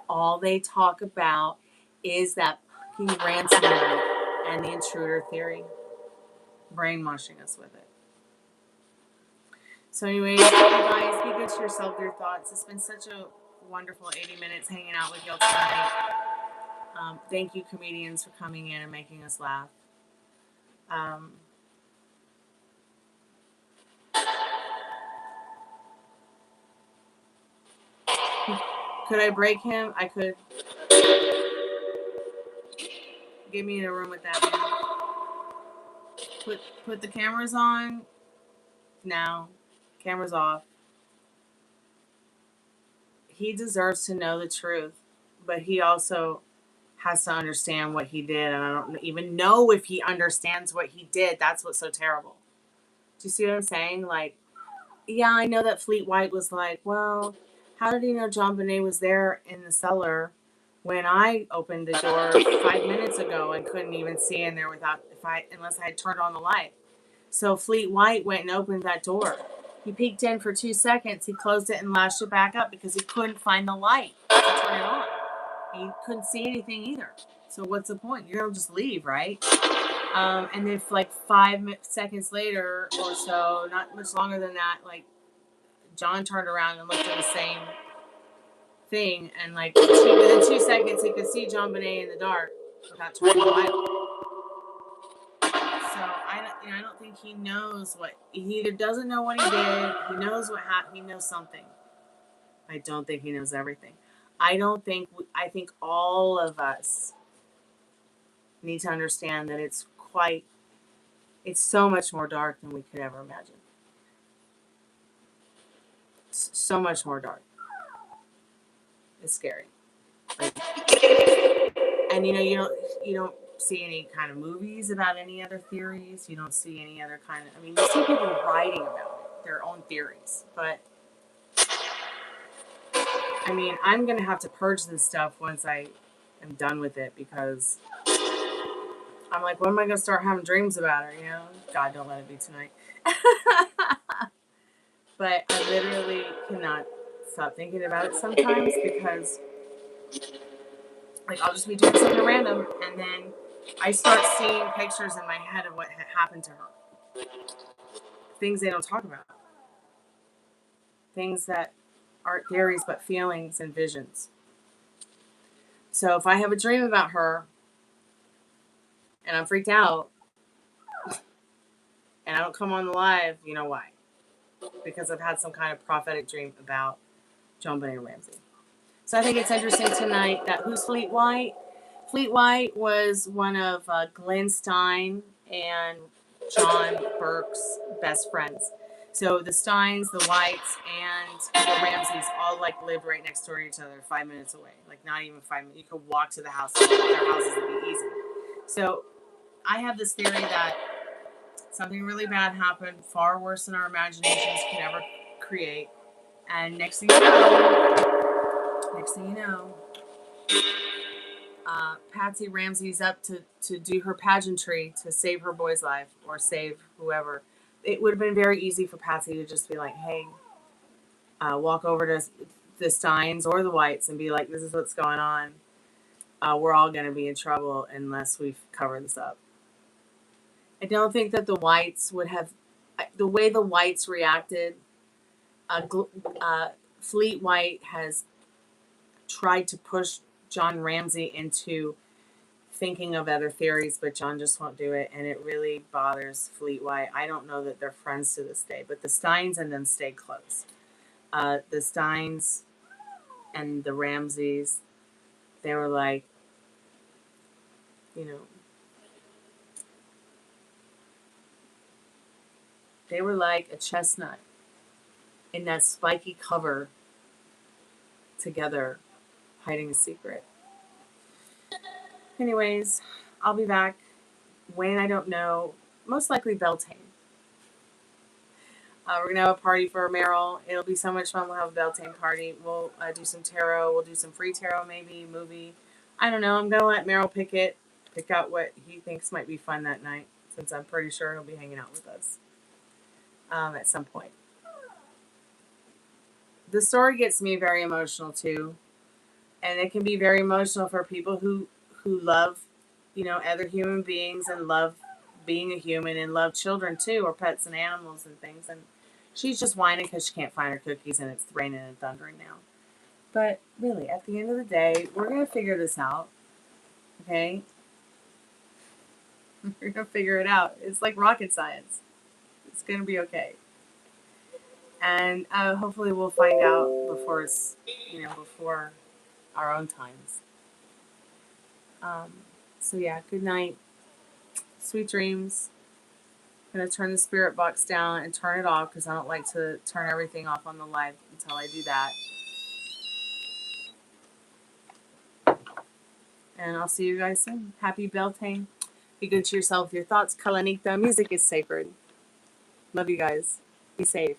All they talk about is that fucking ransom note and the intruder theory. Brainwashing us with it. So anyways, you guys, be good to yourself with your thoughts. It's been such a wonderful 80 minutes hanging out with y'all tonight. Thank you, comedians, for coming in and making us laugh. Could I break him? I could. Get me in a room with that man. Put the cameras on. Now. Cameras off. He deserves to know the truth, but he also has to understand what he did, and I don't even know if he understands what he did. That's what's so terrible. Do you see what I'm saying? Like, yeah, I know that Fleet White was like, well, how did he know JonBenet was there in the cellar when I opened the door 5 minutes ago and couldn't even see in there unless I had turned on the light? So Fleet White went and opened that door. He peeked in for 2 seconds. He closed it and lashed it back up because he couldn't find the light to turn it on. He couldn't see anything either. So what's the point? You're going to just leave, right? And then like 5 seconds later or so, not much longer than that, like John turned around and looked at the same thing, and like within 2 seconds he could see JonBenet in the dark without turning the light on. So I don't think he knows what he either doesn't know what he did. He knows what happened. He knows something. I don't think he knows everything. I think all of us need to understand that it's so much more dark than we could ever imagine. So much more dark. It's scary. And you don't see any kind of movies about any other theories. You don't see any other kind of, you see people writing about it, their own theories. But I'm going to have to purge this stuff once I am done with it, because I'm like, when am I going to start having dreams about her, God, don't let it be tonight. But I literally cannot stop thinking about it sometimes, because like I'll just be doing something random and then I start seeing pictures in my head of what had happened to her. Things they don't talk about. Things that aren't theories but feelings and visions. So if I have a dream about her and I'm freaked out and I don't come on the live, you know why? Because I've had some kind of prophetic dream about JonBenet Ramsey. So I think it's interesting tonight that who's Fleet White? Fleet White was one of Glenn Stein and John Burke's best friends. So the Steins, the Whites, and the Ramseys all like lived right next door to each other, 5 minutes away. Like not even 5 minutes. You could walk to the house. Their houses would be easy. So I have this theory that something really bad happened, far worse than our imaginations can ever create. And next thing you know, Patsy Ramsey's up to do her pageantry to save her boy's life or save whoever. It would have been very easy for Patsy to just be like, hey, walk over to the Steins or the Whites and be like, this is what's going on. We're all going to be in trouble unless we cover this up. I don't think that the Whites would have, the way the Whites reacted, Fleet White has tried to push John Ramsey into thinking of other theories, but John just won't do it, and it really bothers Fleet White. I don't know that they're friends to this day, but the Steins and them stay close. The Steins and the Ramseys, they were like, you know, they were like a chestnut in that spiky cover together, hiding a secret. Anyways, I'll be back. When, I don't know. Most likely Beltane. We're going to have a party for Meryl. It'll be so much fun. We'll have a Beltane party. We'll do some tarot. We'll do some free tarot, maybe, movie. I don't know. I'm going to let Meryl pick out what he thinks might be fun that night, since I'm pretty sure he'll be hanging out with us at some point. The story gets me very emotional, too. And it can be very emotional for people who love, you know, other human beings and love being a human and love children too, or pets and animals and things. And she's just whining because she can't find her cookies and it's raining and thundering now. But really, at the end of the day, we're going to figure this out. Okay? We're going to figure it out. It's like rocket science. It's going to be okay. And hopefully we'll find out before it's, you know, before our own times. So yeah, good night. Sweet dreams. I'm going to turn the spirit box down and turn it off because I don't like to turn everything off on the live until I do that. And I'll see you guys soon. Happy Beltane. Be good to yourself with your thoughts. Kalanita. Music is sacred. Love you guys. Be safe.